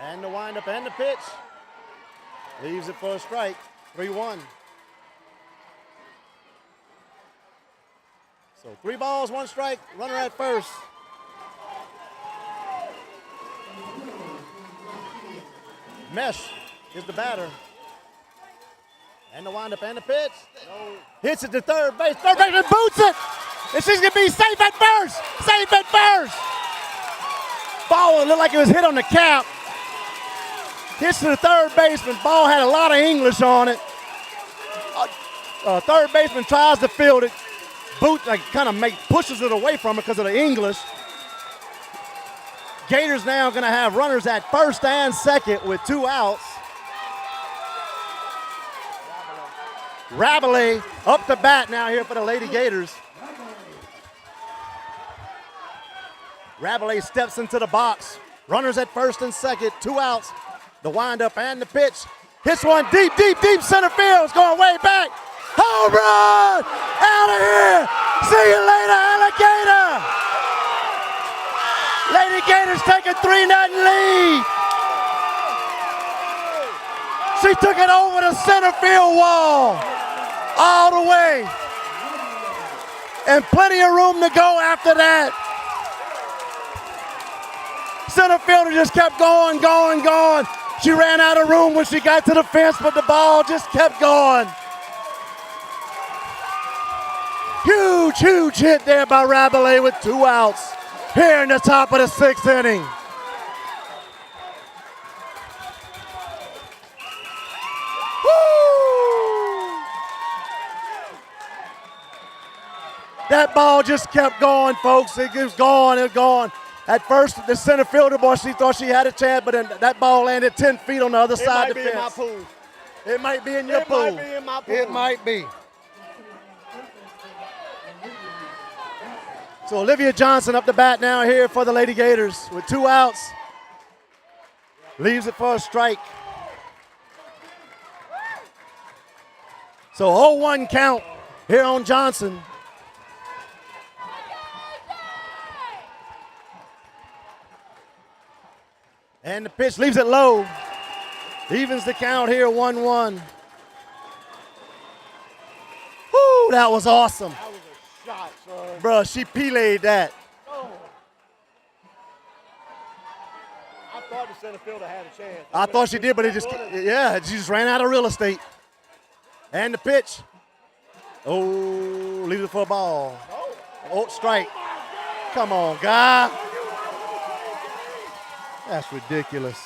And the windup and the pitch. Leaves it for a strike. 3-1. So 3 balls, 1 strike. Runner at first. Mesh is the batter. And the windup and the pitch. Hits it to third base. Third baseman boots it. And she's going to be safe at first. Safe at first. Ball looked like it was hit on the cap. Hits to the third baseman. Ball had a lot of English on it. Third baseman tries to field it. Boot like kind of pushes it away from it because of the English. Gators now going to have runners at first and second with 2 outs. Rabelais up to bat now here for the Lady Gators. Rabelais steps into the box. Runners at first and second, 2 outs. The windup and the pitch. Hits one deep, deep, deep center field. It's going way back. Home run! Out of here! See you later, Alligator! Lady Gators take a 3-0 lead. She took it over the center field wall. All the way. And plenty of room to go after that. Center fielder just kept going, going, going. She ran out of room when she got to the fence, but the ball just kept going. Huge, huge hit there by Rabelais with 2 outs here in the top of the 6th inning. Woo! That ball just kept going, folks. It was going, it was going. At first, the center fielder boy, she thought she had a chance, but then that ball landed 10 feet on the other side of the fence. It might be in my pool. It might be in your pool. It might be in my pool. It might be. So Olivia Johnson up the bat now here for the Lady Gators with 2 outs. Leaves it for a strike. So 0-1 count here on Johnson. And the pitch leaves it low. Evens the count here, 1-1. Woo, that was awesome. That was a shot, son. Bruh, she Pelayed that. Oh. I thought the center fielder had a chance. I thought she did, but it just, yeah, she just ran out of real estate. And the pitch. Oh, leaves it for a ball. Oh, strike. Come on, guy. That's ridiculous.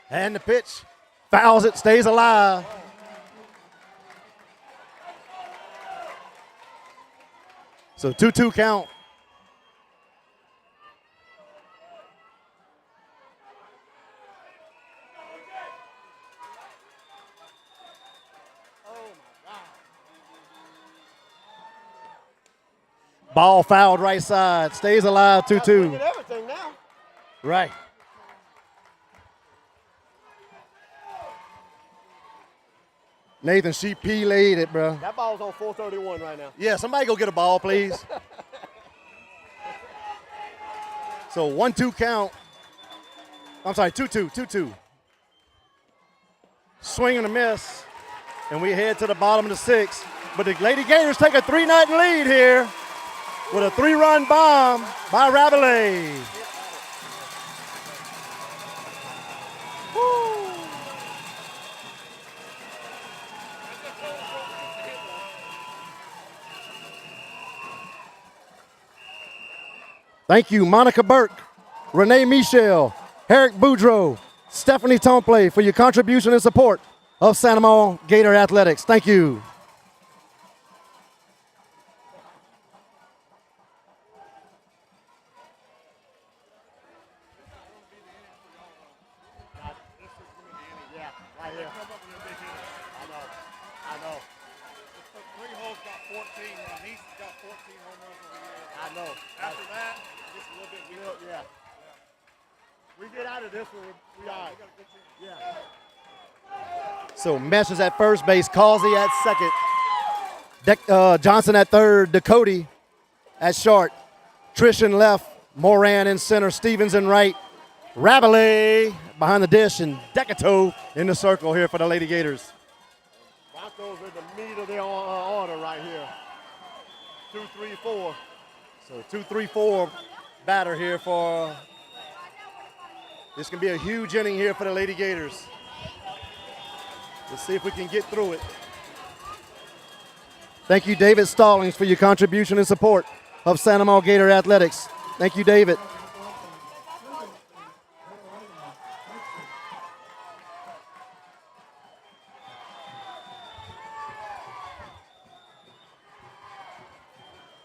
And the pitch. Fouls it, stays alive. So 2-2 count. Ball fouled right side. Stays alive, 2-2. Everything now. Right. Nathan, she Pelayed it, bro. That ball's on 431 right now. Yeah, somebody go get a ball, please. So 1-2 count. I'm sorry, 2-2, 2-2. Swing and a miss. And we head to the bottom of the 6th. But the Lady Gators take a 3-0 lead here with a 3-run bomb by Rabelais. Woo. Thank you, Monica Burke, Renee Michel, Herrick Boudreau, Stephanie Tomplay for your contribution and support of Santa Maria Gator Athletics. Thank you. Yeah, right here. I know. Three holes got 14. My niece has got 14 home runs over the years. I know. After that, just a little bit weaker. Yeah. We get out of this one, we all right. We got a good chance. Yeah. So Mesh is at first base, Causey at second, Johnson at third, Ducote at short, Trish in left, Moran in center, Stevens in right, Rabelais behind the dish, and Decato in the circle here for the Lady Gators. Broncos are the meat of their order right here. 2, 3, 4. So 2-3-4 batter here for, this can be a huge inning here for the Lady Gators. Let's see if we can get through it. Thank you, David Stallings, for your contribution and support of Santa Maria Gator Athletics. Thank you, David.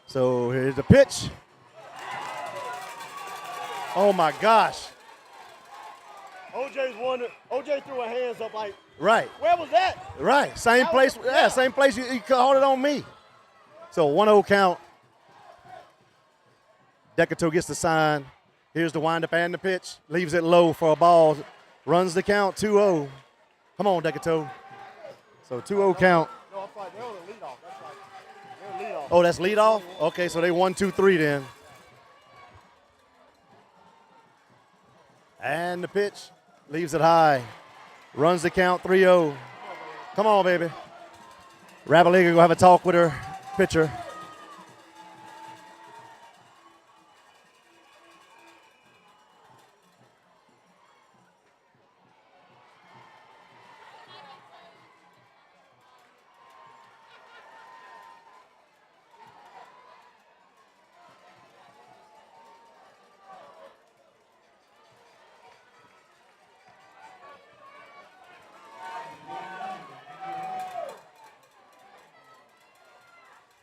So here's the pitch. Oh my gosh. OJ threw her hands up like, Right. where was that? Right, same That place. was- Yeah, same place. You called it on me. So 1-0 count. Decato gets the sign. Here's the windup and the pitch. Leaves it low for a ball. Runs the count 2-0. Come on, Decato. So 2-0 count. No, I'm sorry, they're on the leadoff. That's right. They're leadoff. Oh, that's leadoff? Okay, so they 1-2-3 then. And the pitch. Leaves it high. Runs the count 3-0. Come on, baby. Rabelais gonna have a talk with her pitcher.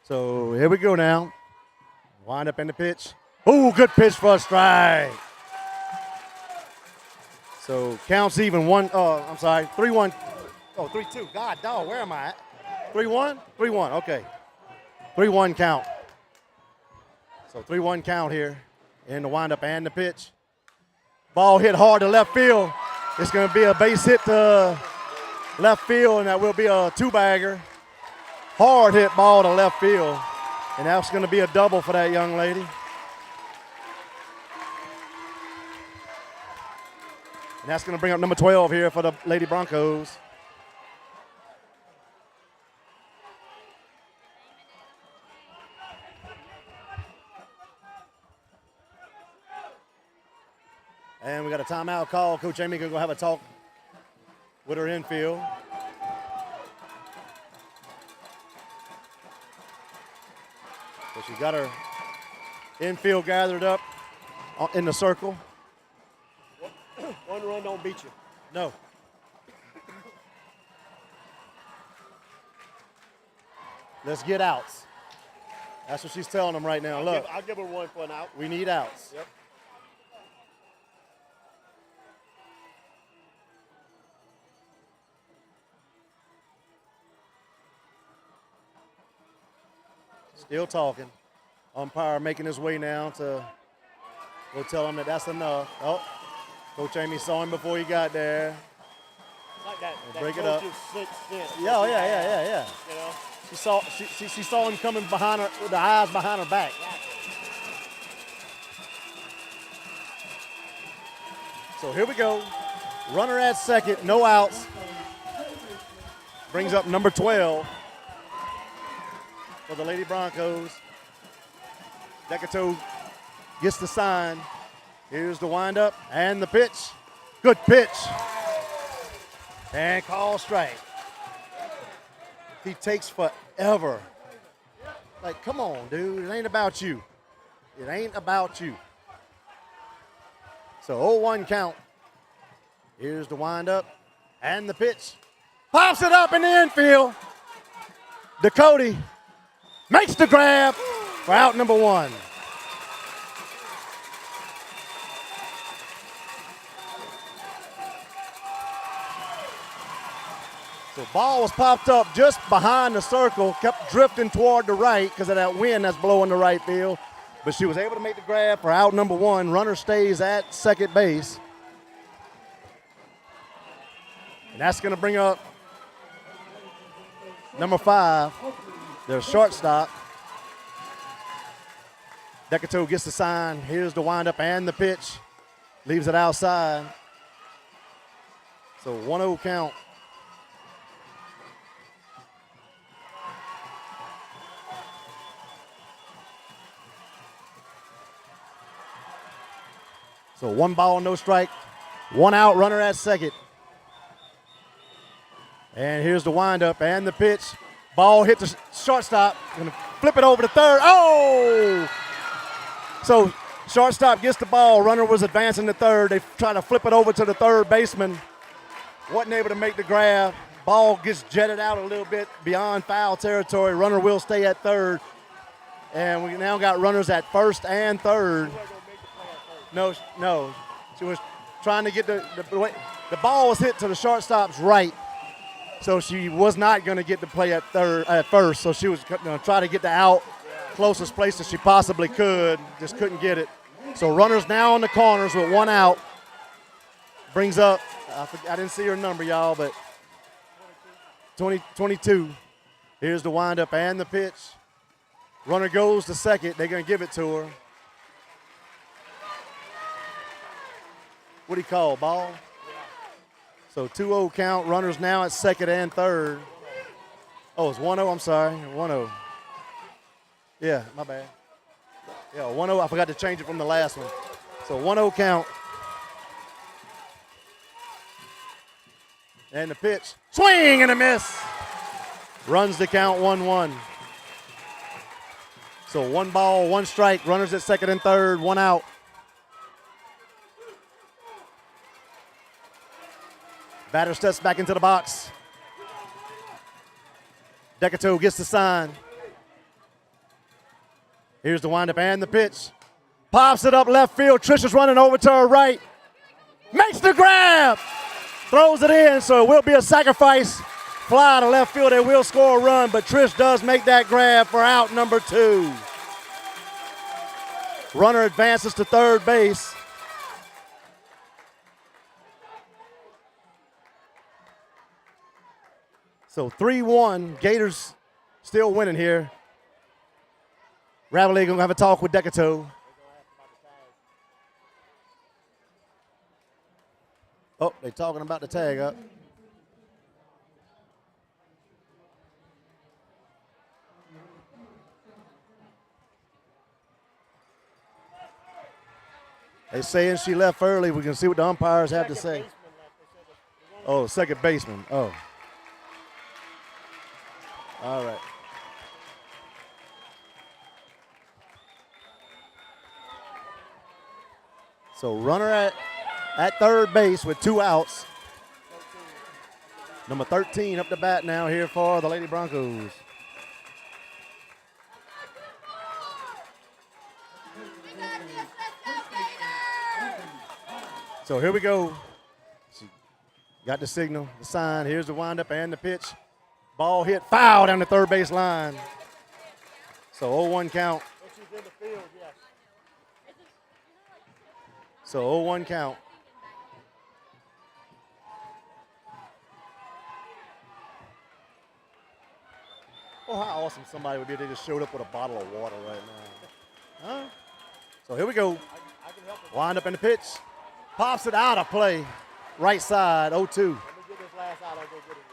So here we go now. Wind up in the pitch. Oh, good pitch for a strike. So counts even 3-1. Oh, 3-2. God, dog, where am I at? 3-1? 3-1, okay. 3-1 count. So 3-1 count here in the windup and the pitch. Ball hit hard to left field. It's going to be a base hit to left field, and that will be a two-bagger. Hard hit ball to left field, and that's going to be a double for that young lady. And that's going to bring up number 12 here for the Lady Broncos. And we got a timeout call. Coach Amy going to go have a talk with her infield. So she got her infield gathered up in the circle. One run don't beat you. No. Let's get outs. That's what she's telling them right now. Look, I'll give her one for an out. we need outs. Yep. Still talking. Umpire making his way now to go tell him that that's enough. Oh, Coach Amy saw him before he got there. It's like that Break it up. coach's sixth sense. Yeah. You know? She saw him coming behind her with the eyes behind her back. So here we go. Runner at second, no outs. Brings up number 12 for the Lady Broncos. Decato gets the sign. Here's the windup and the pitch. Good pitch. And call strike. He takes forever. Like, come on, dude. It ain't about you. It ain't about you. So 0-1 count. Here's the windup and the pitch. Pops it up in the infield. Dakota makes the grab for out number 1. So ball was popped up just behind the circle, kept drifting toward the right because of that wind that's blowing the right field. But she was able to make the grab for out number 1. Runner stays at second base. And that's going to bring up number 5, their shortstop. Decato gets the sign. Here's the windup and the pitch. Leaves it outside. So 1-0 count. So 1 ball, no strike. 1 out, runner at second. And here's the windup and the pitch. Ball hit the shortstop. Gonna flip it over to third. Oh! So shortstop gets the ball. Runner was advancing to third. They try to flip it over to the third baseman. Wasn't able to make the grab. Ball gets jetted out a little bit beyond foul territory. Runner will stay at third. And we now got runners at first and third. No. She was trying to get the ball was hit to the shortstop's right. So she was not going to get the play at first. So she was going to try to get the out closest place that she possibly could. Just couldn't get it. So runners now on the corners with 1 out. Brings up, I didn't see her number, y'all, but 22. Here's the windup and the pitch. Runner goes to second. They're going to give it to her. What do you call, ball? So 2-0 count. Runners now at second and third. Oh, it's 1-0. I'm sorry. 1-0. Yeah, my bad. Yeah, 1-0. I forgot to change it from the last one. So 1-0 count. And the pitch. Swing and a miss. Runs the count 1-1. So 1 ball, 1 strike. Runners at second and third. 1 out. Batter steps back into the box. Decato gets the sign. Here's the windup and the pitch. Pops it up left field. Trisha's running over to her right. Makes the grab. Throws it in, so it will be a sacrifice fly to left field. They will score a run, but Trish does make that grab for out number 2. Runner advances to third base. So 3-1, Gators still winning here. Ravelli gonna have a talk with Decato. Oh, they're talking about the tag up. They saying she left early. We can see what the umpires have to say. Oh, second baseman. Oh. All right. So runner at third base with 2 outs. Number 13 up to bat now here for the Lady Broncos. So here we go. She got the signal, the sign. Here's the windup and the pitch. Ball hit foul down the third base line. So 0-1 count. She's in the field, yes. So 0-1 count. Oh, how awesome somebody would be if they just showed up with a bottle of water right now. Huh? So here we go. I can help her. Wind up in the pitch. Pops it out of play. Right side, 0-2. Let me get this last out. I'll go get it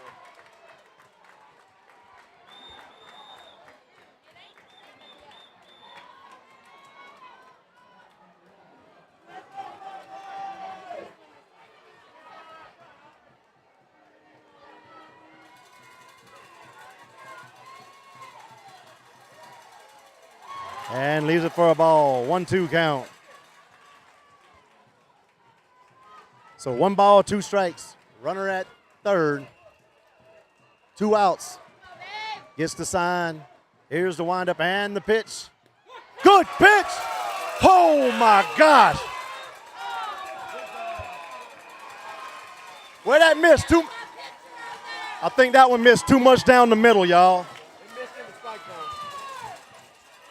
one. And leaves it for a ball. 1-2 count. So 1 ball, 2 strikes. Runner at third. 2 outs. Gets the sign. Here's the windup and the pitch. Good pitch. Oh my gosh. Where that miss? I think that one missed too much down the middle, y'all. They missed in the strike zone.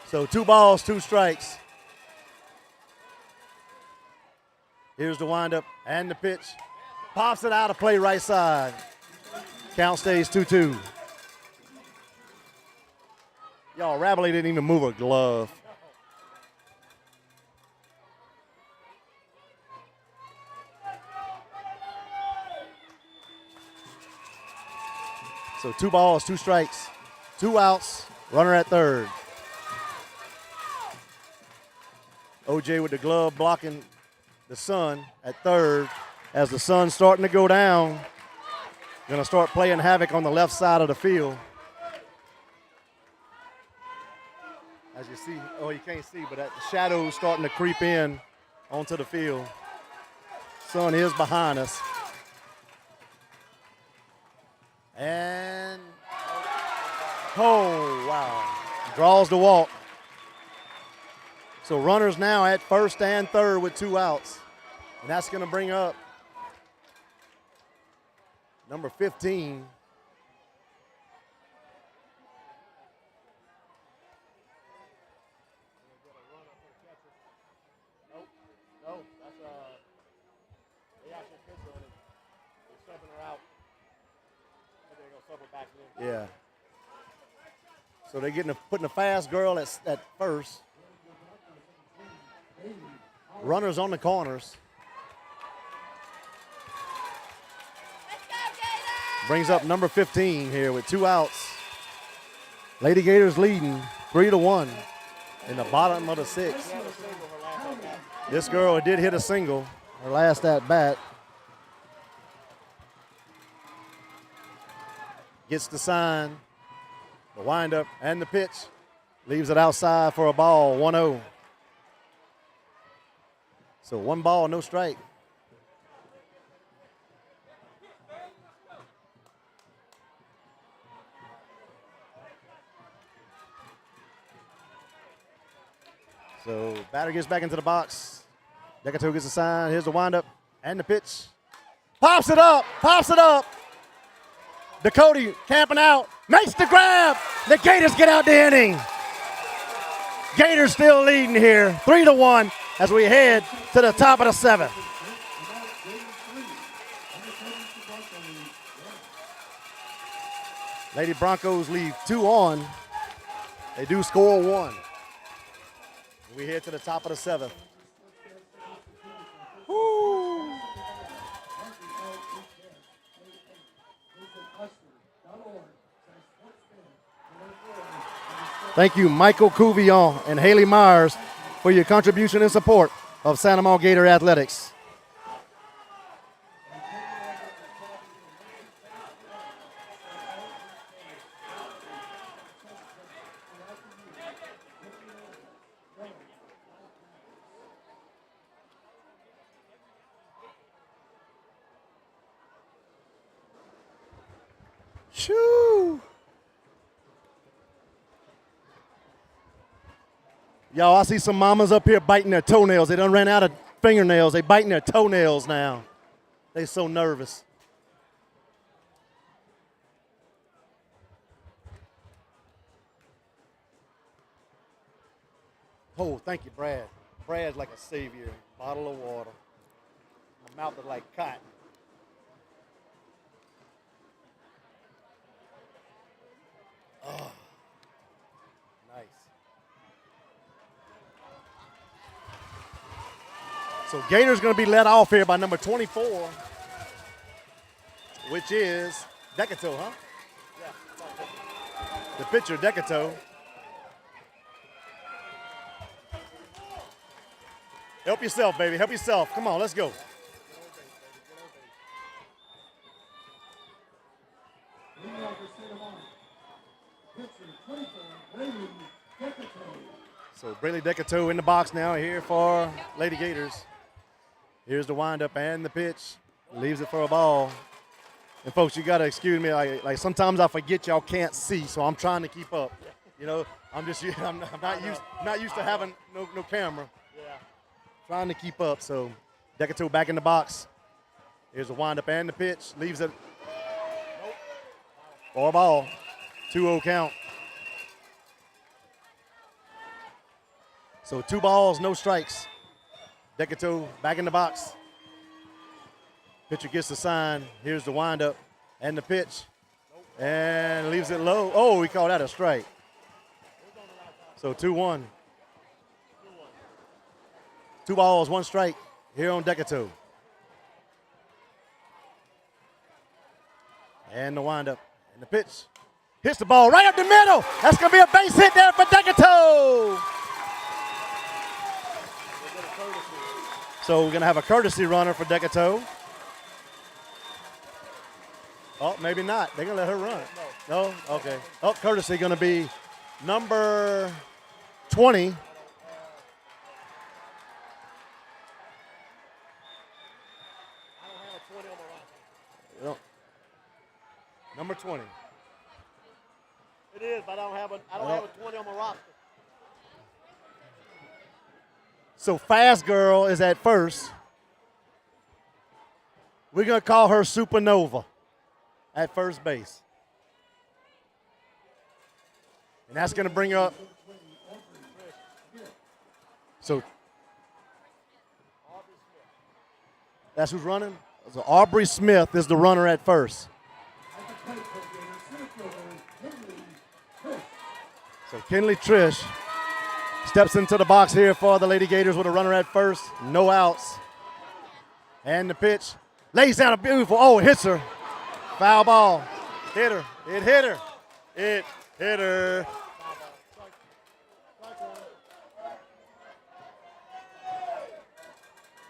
So 2 balls, 2 strikes. Here's the windup and the pitch. Pops it out of play right side. Count stays 2-2. Y'all, Ravelli didn't even move a glove. So 2 balls, 2 strikes, 2 outs, runner at third. OJ with the glove blocking the sun at third. As the sun's starting to go down, gonna start playing havoc on the left side of the field. As you see, oh, you can't see, but that shadow's starting to creep in onto the field. Sun is behind us. And, oh, wow. Draws the walk. So runners now at first and third with 2 outs. And that's going to bring up number 15. No, that's they actually pitch on it. They're subbing her out. And they're gonna sub her back in. Yeah. So they're putting a fast girl at first. Runners on the corners. Brings up number 15 here with 2 outs. Lady Gators leading 3-1 in the bottom of the 6th. This girl did hit a single her last at bat. Gets the sign, the windup, and the pitch. Leaves it outside for a ball, 1-0. So 1 ball, no strike. So batter gets back into the box. Decatur gets a sign. Here's the windup and the pitch. Pops it up. Pops it up. Dakota camping out. Makes the grab. The Gators get out the inning. Gators still leading here, 3-1 as we head to the top of the 7th. Lady Broncos leave 2 on. They do score 1. We head to the top of the 7th. Woo. Thank you, Michael Couvillon and Haley Myers, for your contribution and support of Santa Maria Gator Athletics. Shoo! Y'all, I see some mamas up here biting their toenails. They done ran out of fingernails. They biting their toenails now. They so nervous. Oh, thank you, Brad. Brad's like a savior. Bottle of water. My mouth is like cotton. Oh, nice. So Gator's going to be let off here by number 24, which is Decatur, huh? Yeah. The pitcher, Decatur. Help yourself, baby. Help yourself. Come on, let's go. So Braley Decatur in the box now here for Lady Gators. Here's the windup and the pitch. Leaves it for a ball. And folks, you gotta excuse me. Like sometimes I forget y'all can't see, so I'm trying to keep up. You know, I'm not used to having no camera. Yeah. Trying to keep up. So Decatur back in the box. Here's the windup and the pitch. Leaves it for a ball. 2-0 count. So 2 balls, no strikes. Decatur back in the box. Pitcher gets the sign. Here's the windup and the pitch. And leaves it low. Oh, we call that a strike. So 2-1. 2 balls, 1 strike here on Decatur. And the windup and the pitch. Hits the ball right up the middle. That's going to be a base hit there for Decatur. So we're going to have a courtesy runner for Decatur. Oh, maybe not. They're going to let her run. No? Okay. Oh, courtesy going to be number 20. I don't have a 20 on my roster. No. Number 20. It is, but I don't have a 20 on my roster. So Fast Girl is at first. We're going to call her Supernova at first base. And that's going to bring up. So that's who's running? So Aubrey Smith is the runner at first. So Kinley Trish steps into the box here for the Lady Gators with a runner at first. No outs. And the pitch. Lays down a beautiful, oh, it hits her. Foul ball. Hit her. It hit her. It hit her.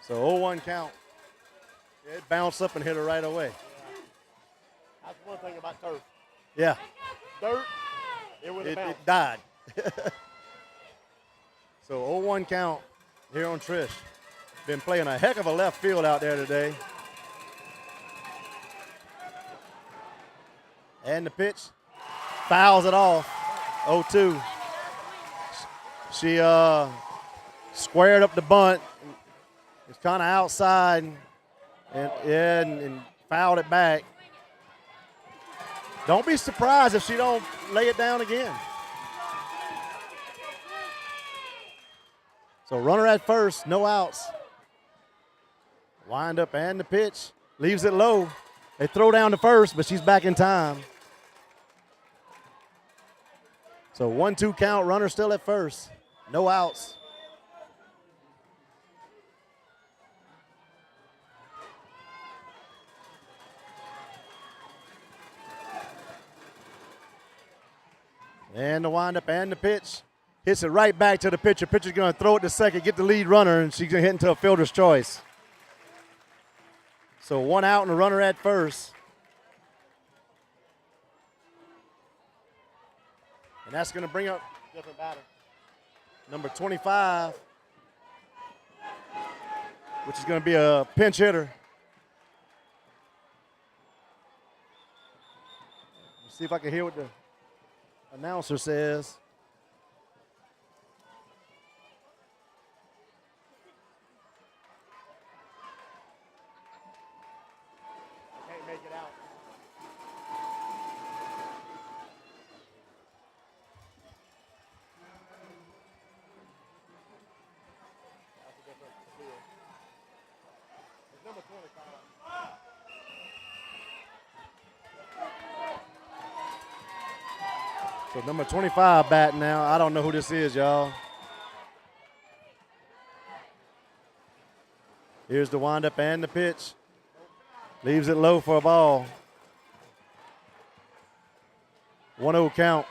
So 0-1 count. It bounced up and hit her right away. That's one thing about turf. Yeah. Dirt, it would have bounced. It died. So 0-1 count here on Trish. Been playing a heck of a left field out there today. And the pitch fouls it off. 0-2. She squared up the bunt. It's kind of outside and fouled it back. Don't be surprised if she don't lay it down again. So runner at first, no outs. Wind up and the pitch. Leaves it low. They throw down to first, but she's back in time. So 1-2 count, runner still at first. No outs. And the windup and the pitch. Hits it right back to the pitcher. Pitcher's going to throw it to second, get the lead runner, and she's going to hit into a fielder's choice. So 1 out and a runner at first. And that's going to bring up different batter. Number 25, which is going to be a pinch hitter. Let's see if I can hear what the announcer says. Can't make it out. That's a different field. It's number 25. So number 25 batting now. I don't know who this is, y'all. Here's the windup and the pitch. Leaves it low for a ball. 1-0 count.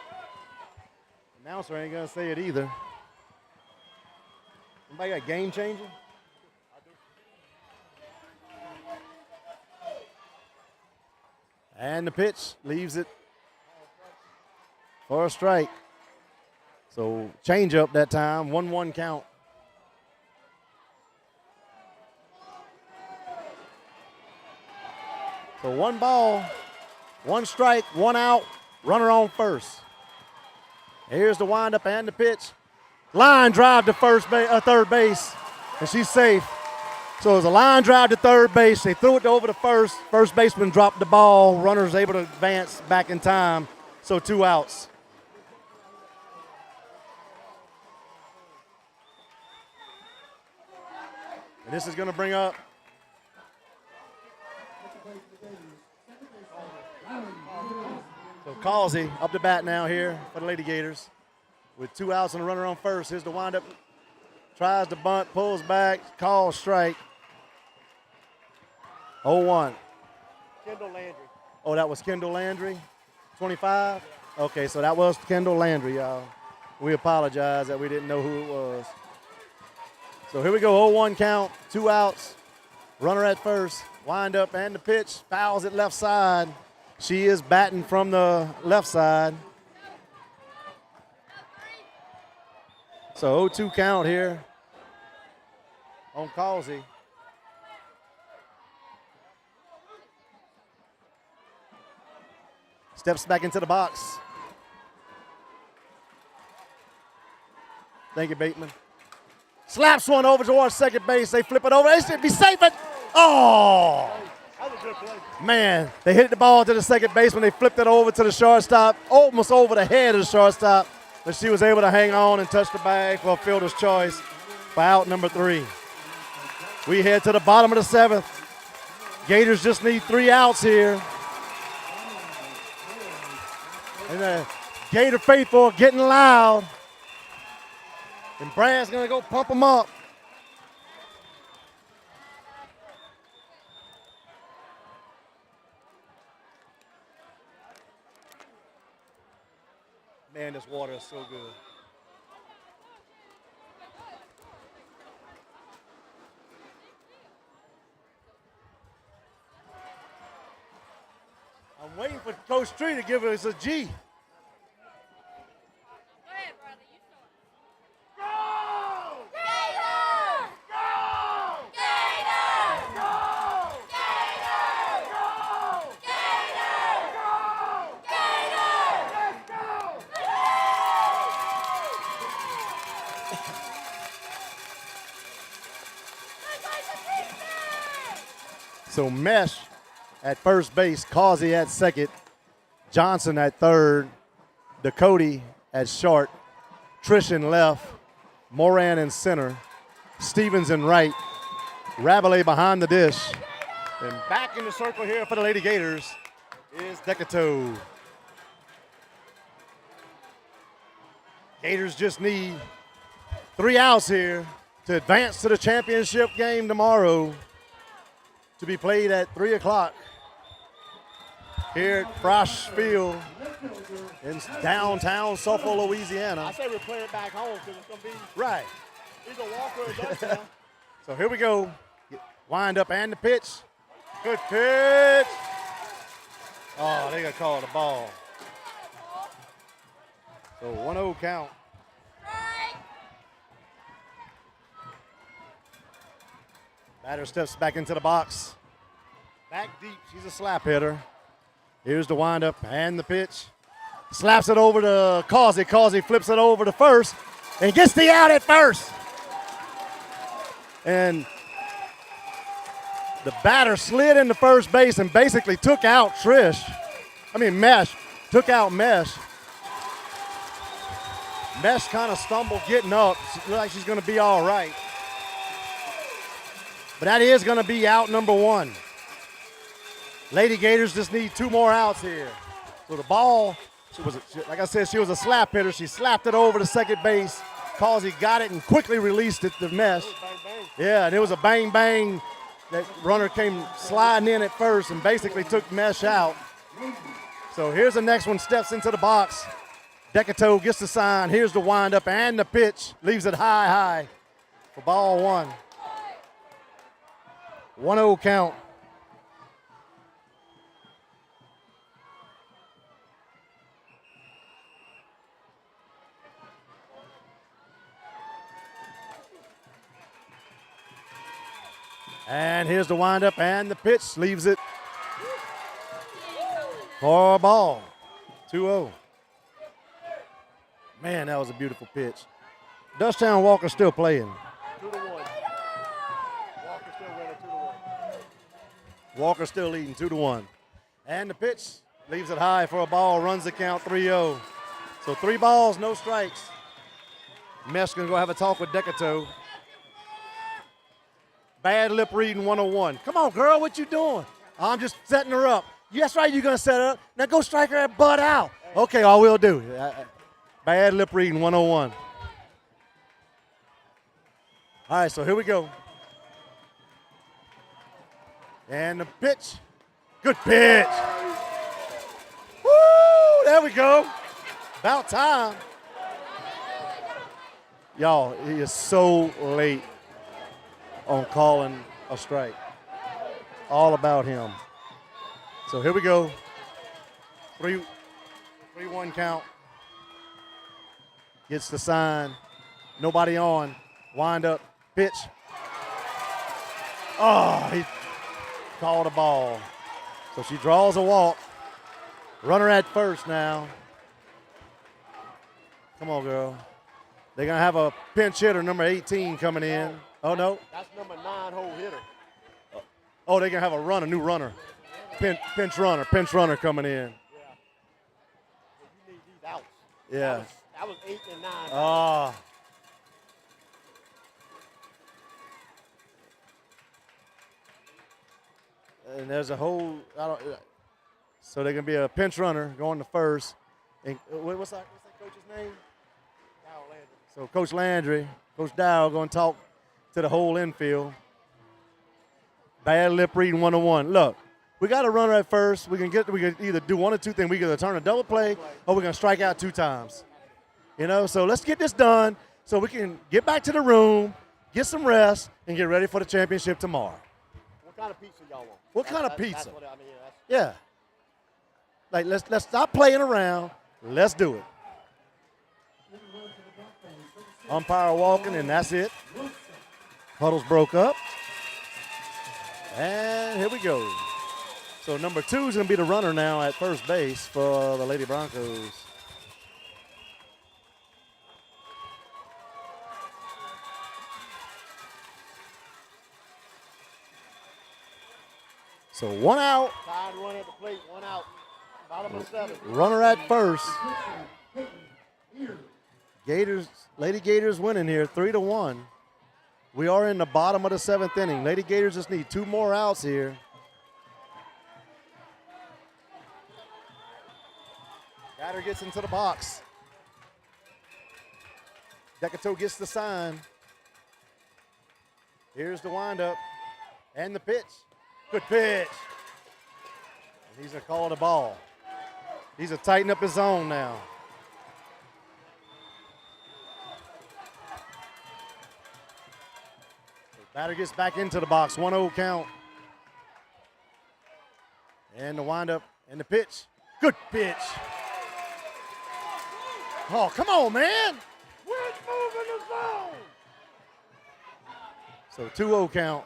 Announcer ain't gonna say it either. Anybody got game changer? And the pitch leaves it for a strike. So change up that time, 1-1 count. So 1 ball, 1 strike, 1 out, runner on first. Here's the windup and the pitch. Line drive to third base, and she's safe. So it was a line drive to third base. They threw it over to first. First baseman dropped the ball. Runner's able to advance back in time. So 2 outs. And this is going to bring up so Causey up to bat now here for the Lady Gators with 2 outs and a runner on first. Here's the windup. Tries to bunt, pulls back, calls strike. 0-1. Kendall Landry. Oh, that was Kendall Landry, 25? Okay, so that was Kendall Landry, y'all. We apologize that we didn't know who it was. So here we go, 0-1 count, 2 outs. Runner at first, wind up and the pitch, fouls it left side. She is batting from the left side. So 0-2 count here on Causey. Steps back into the box. Thank you, Bateman. Slaps one over towards second base. They flip it over. They should be safe. Oh! That was a good play. Man, they hit the ball to the second baseman. They flipped it over to the shortstop, almost over the head of the shortstop, but she was able to hang on and touch the bag for a fielder's choice for out number 3. We head to the bottom of the 7th. Gators just need 3 outs here. And the Gator faithful are getting loud. And Brad's going to go pump them up. Man, this water is so good. I'm waiting for Coach Tree to give us a G. So Mesh at first base, Causey at second, Johnson at third, Dakota at short, Trish in left, Moran in center, Stevens in right, Rabelais behind the dish. And back in the circle here for the Lady Gators is Decato. Gators just need 3 outs here to advance to the championship game tomorrow, to be played at 3 o'clock here at Frosh Field in downtown Suffolk, Louisiana. I say we play it back home because it's going to be Right. either Walker or touchdown. So here we go. Wind up and the pitch. Good pitch. Oh, they got to call the ball. So 1-0 count. Batter steps back into the box. Back deep. She's a slap hitter. Here's the windup and the pitch. Slaps it over to Causey. Causey flips it over to first and gets the out at first. And the batter slid into first base and basically took out Mesh. Took out Mesh. Mesh kind of stumbled getting up. She looks like she's going to be all right. But that is going to be out number 1. Lady Gators just need 2 more outs here. So the ball, like I said, she was a slap hitter. She slapped it over to second base. Causey got it and quickly released it to Mesh. Yeah, and it was a bang bang. That runner came sliding in at first and basically took Mesh out. So here's the next one, steps into the box. Decato gets the sign. Here's the windup and the pitch. Leaves it high for ball 1. 1-0 count. And here's the windup and the pitch. Leaves it for a ball. 2-0. Man, that was a beautiful pitch. Dutchtown Walker still playing. 2-1. Walker still winning 2-1. Walker still leading 2-1. And the pitch leaves it high for a ball, runs the count 3-0. So 3 balls, no strikes. Mesh gonna go have a talk with Decato. Bad lip reading 101. Come on, girl, what you doing? I'm just setting her up. That's right, you're gonna set her up. Now go strike her at butt out. Okay, I will do. Bad lip reading 101. All right, so here we go. And the pitch. Good pitch. Woo, there we go. About time. Y'all, he is so late on calling a strike. All about him. So here we go. 3-1 count. Gets the sign. Nobody on. Wind up. Pitch. Oh, he called a ball. So she draws a walk. Runner at first now. Come on, girl. They're going to have a pinch hitter, number 18, coming in. Oh, no. That's number 9 hole hitter. Oh, they're going to have a new runner. Pinch runner coming in. Yeah. You need these outs. Yeah. That was 8 and 9. Ah. And there's a whole, so they're going to be a pinch runner going to first. And what's that coach's name? Dow Landry. So Coach Landry, Coach Dow going to talk to the whole infield. Bad lip reading 101. Look, we got a runner at first. We can either do one or two things. We can either turn a double play or we're going to strike out 2 times. You know, so let's get this done so we can get back to the room, get some rest, and get ready for the championship tomorrow. What kind of pizza y'all want? What kind of pizza? That's what I mean. Yeah. Like, let's stop playing around. Let's do it. Umpire walking, and that's it. Huddles broke up. And here we go. So number 2 is going to be the runner now at first base for the Lady Broncos. So 1 out. Tied run at the plate, 1 out. Bottom of 7. Runner at first. Gators, Lady Gators winning here 3-1. We are in the bottom of the 7th inning. Lady Gators just need 2 more outs here. Batter gets into the box. Decato gets the sign. Here's the windup and the pitch. Good pitch. And he's going to call the ball. He's going to tighten up his zone now. Batter gets back into the box, 1-0 count. And the windup and the pitch. Good pitch. Oh, come on, man. We're moving the zone. So 2-0 count.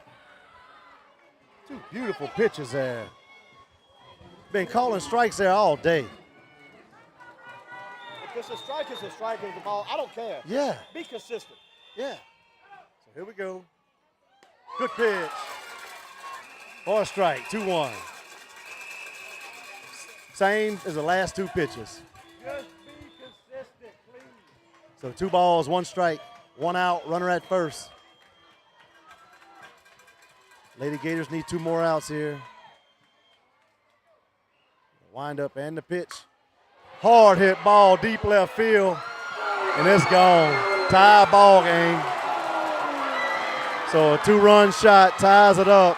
2 beautiful pitches there. Been calling strikes there all day. If it's a strike, it's a strike. If the ball, I don't care. Yeah. Be consistent. Yeah. So here we go. Good pitch. For a strike, 2-1. Same as the last 2 pitches. Just be consistent, please. So 2 balls, 1 strike, 1 out, runner at first. Lady Gators need 2 more outs here. Wind up and the pitch. Hard hit ball, deep left field, and it's gone. Tie ball game. So a 2-run shot ties it up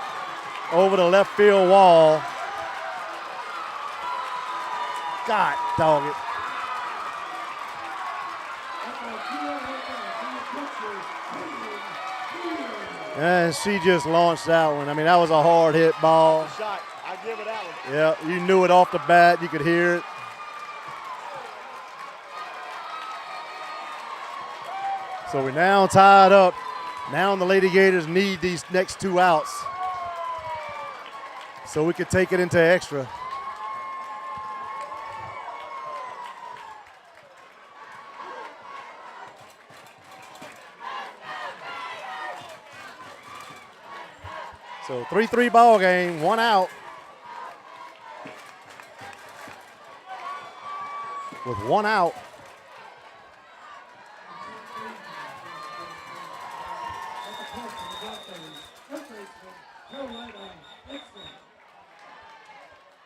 over the left field wall. God dog it. And she just launched that one. I mean, that was a hard hit ball. Shot. I give it that one. Yeah, you knew it off the bat. You could hear it. So we're now tied up. Now the Lady Gators need these next 2 outs so we could take it into extra. So 3-3 ball game, 1 out. With 1 out.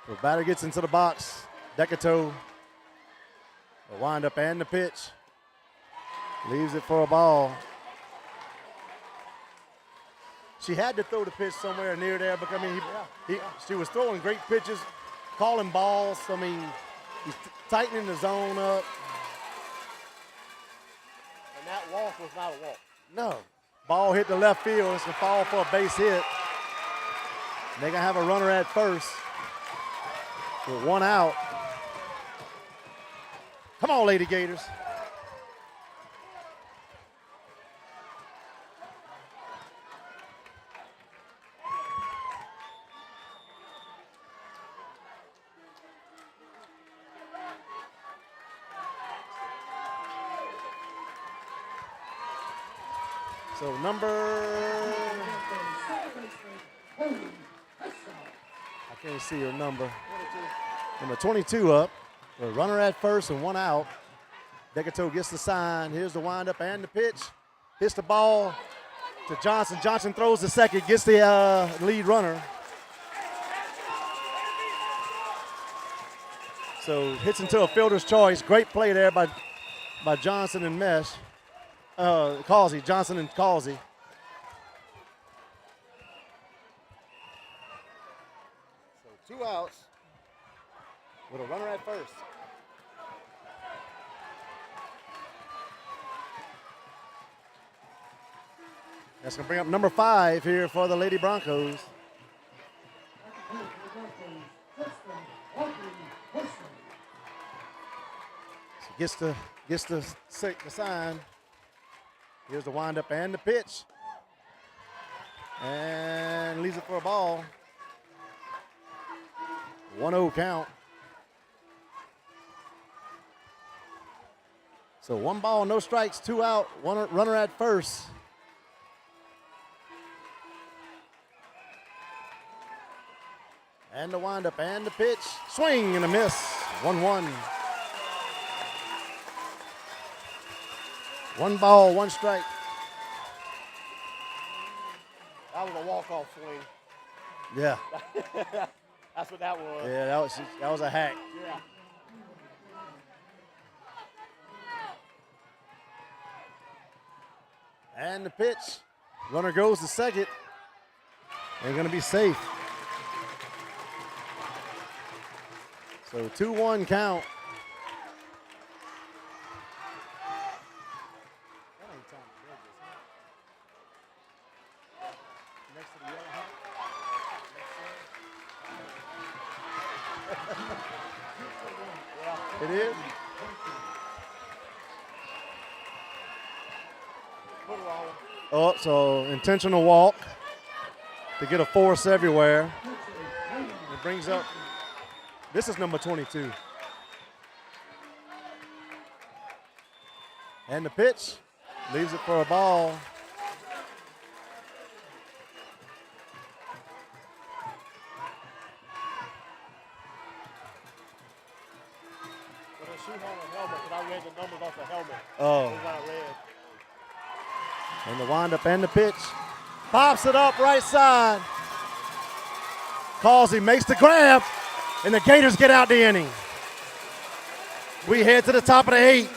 The batter gets into the box. Decato. The windup and the pitch. Leaves it for a ball. She had to throw the pitch somewhere near there, but I mean, she was throwing great pitches, calling balls. I mean, he's tightening the zone up. And that walk was not a walk. No. Ball hit the left field. It's going to fall for a base hit. They're going to have a runner at first with 1 out. Come on, Lady Gators. So I can't see your number. 22. Number 22 up. A runner at first and 1 out. Decato gets the sign. Here's the windup and the pitch. Hits the ball to Johnson. Johnson throws the second, gets the lead runner. So hits into a fielder's choice. Great play there by Johnson and Mesh. Causey, Johnson and Causey. So 2 outs with a runner at first. That's going to bring up number 5 here for the Lady Broncos. So gets the sign. Here's the windup and the pitch. And leaves it for a ball. 1-0 count. So 1 ball, no strikes, 2 out, 1 runner at first. And the windup and the pitch. Swing and a miss. 1-1. 1 ball, 1 strike. That was a walk-off swing. Yeah. That's what that was. Yeah, that was a hack. Yeah. And the pitch. Runner goes to second. They're going to be safe. So 2-1 count. It is? Oh, so intentional walk to get a force everywhere. It brings up, this is number 22. And the pitch, leaves it for a ball. Shoot on the helmet, but I read the numbers off the helmet. Oh. That's what I read. And the windup and the pitch. Pops it up right side. Causey makes the grab, and the Gators get out the inning. We head to the top of the 8.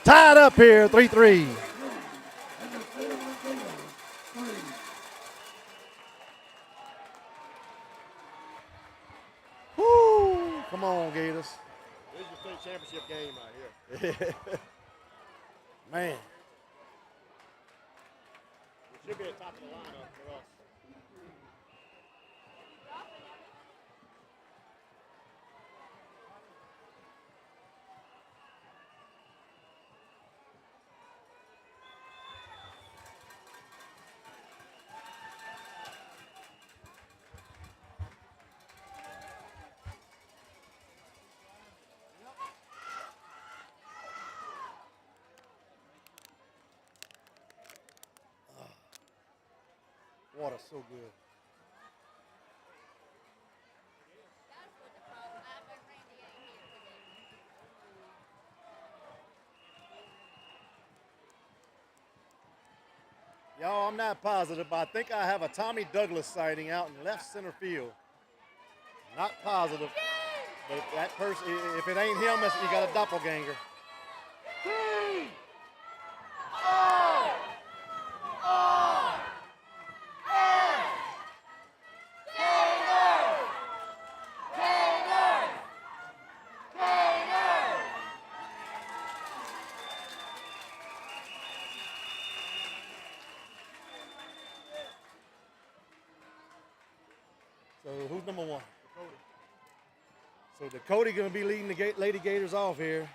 Tied up here, 3-3. Woo! Come on, Gators. This is your state championship game right here. Man. It should be at the top of the lineup for us. Water's so good. Y'all, I'm not positive, but I think I have a Tommy Douglas sighting out in left center field. Not positive, but that person, if it ain't him, you got a doppelganger. So who's number 1? So Dakota going to be leading the Lady Gators off here.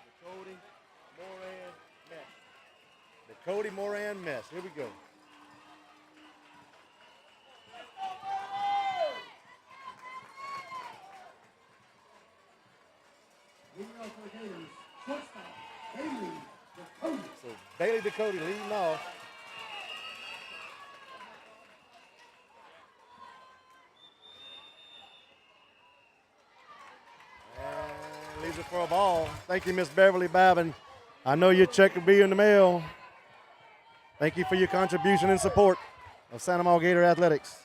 Dakota, Moran, Mess. Here we go. So Bailey Dakota leading off. And leaves it for a ball. Thank you, Miss Beverly Babin. I know your check will be in the mail. Thank you for your contribution and support of Santa Maria Gator Athletics.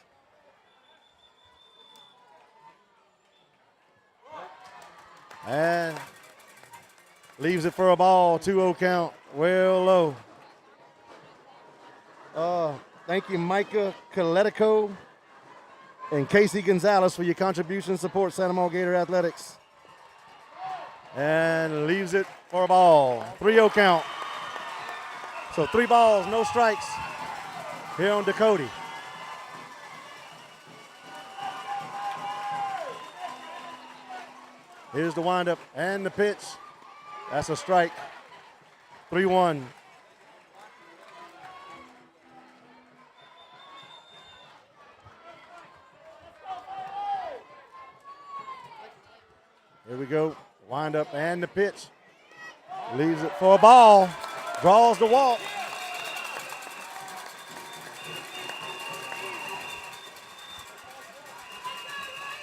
And leaves it for a ball, 2-0 count, well low. Thank you, Micah Coletico and Casey Gonzalez for your contribution and support Santa Maria Gator Athletics. And leaves it for a ball, 3-0 count. So 3 balls, no strikes here on Dakota. Here's the windup and the pitch. That's a strike. 3-1. Here we go. Windup and the pitch. Leaves it for a ball. Draws the walk.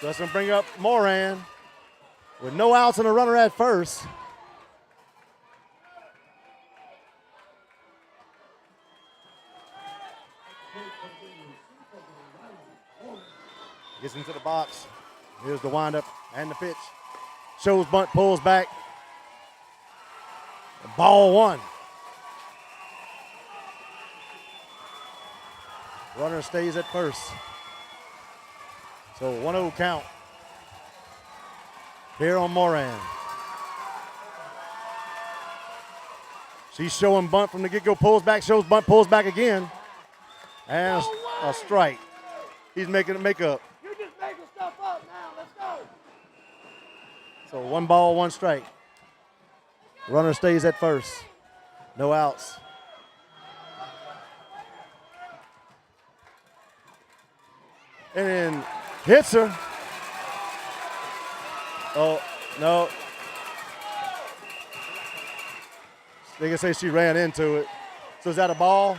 So that's going to bring up Moran with no outs and a runner at first. Gets into the box. Here's the windup and the pitch. Shows bunt, pulls back. Ball one. Runner stays at first. So 1-0 count here on Moran. She's showing bunt from the get-go, pulls back, shows bunt, pulls back again. And a strike. He's making it make up. You're just making stuff up now. Let's go. So 1 ball, 1 strike. Runner stays at first. No outs. And then hits her. Oh, no. They can say she ran into it. So is that a ball?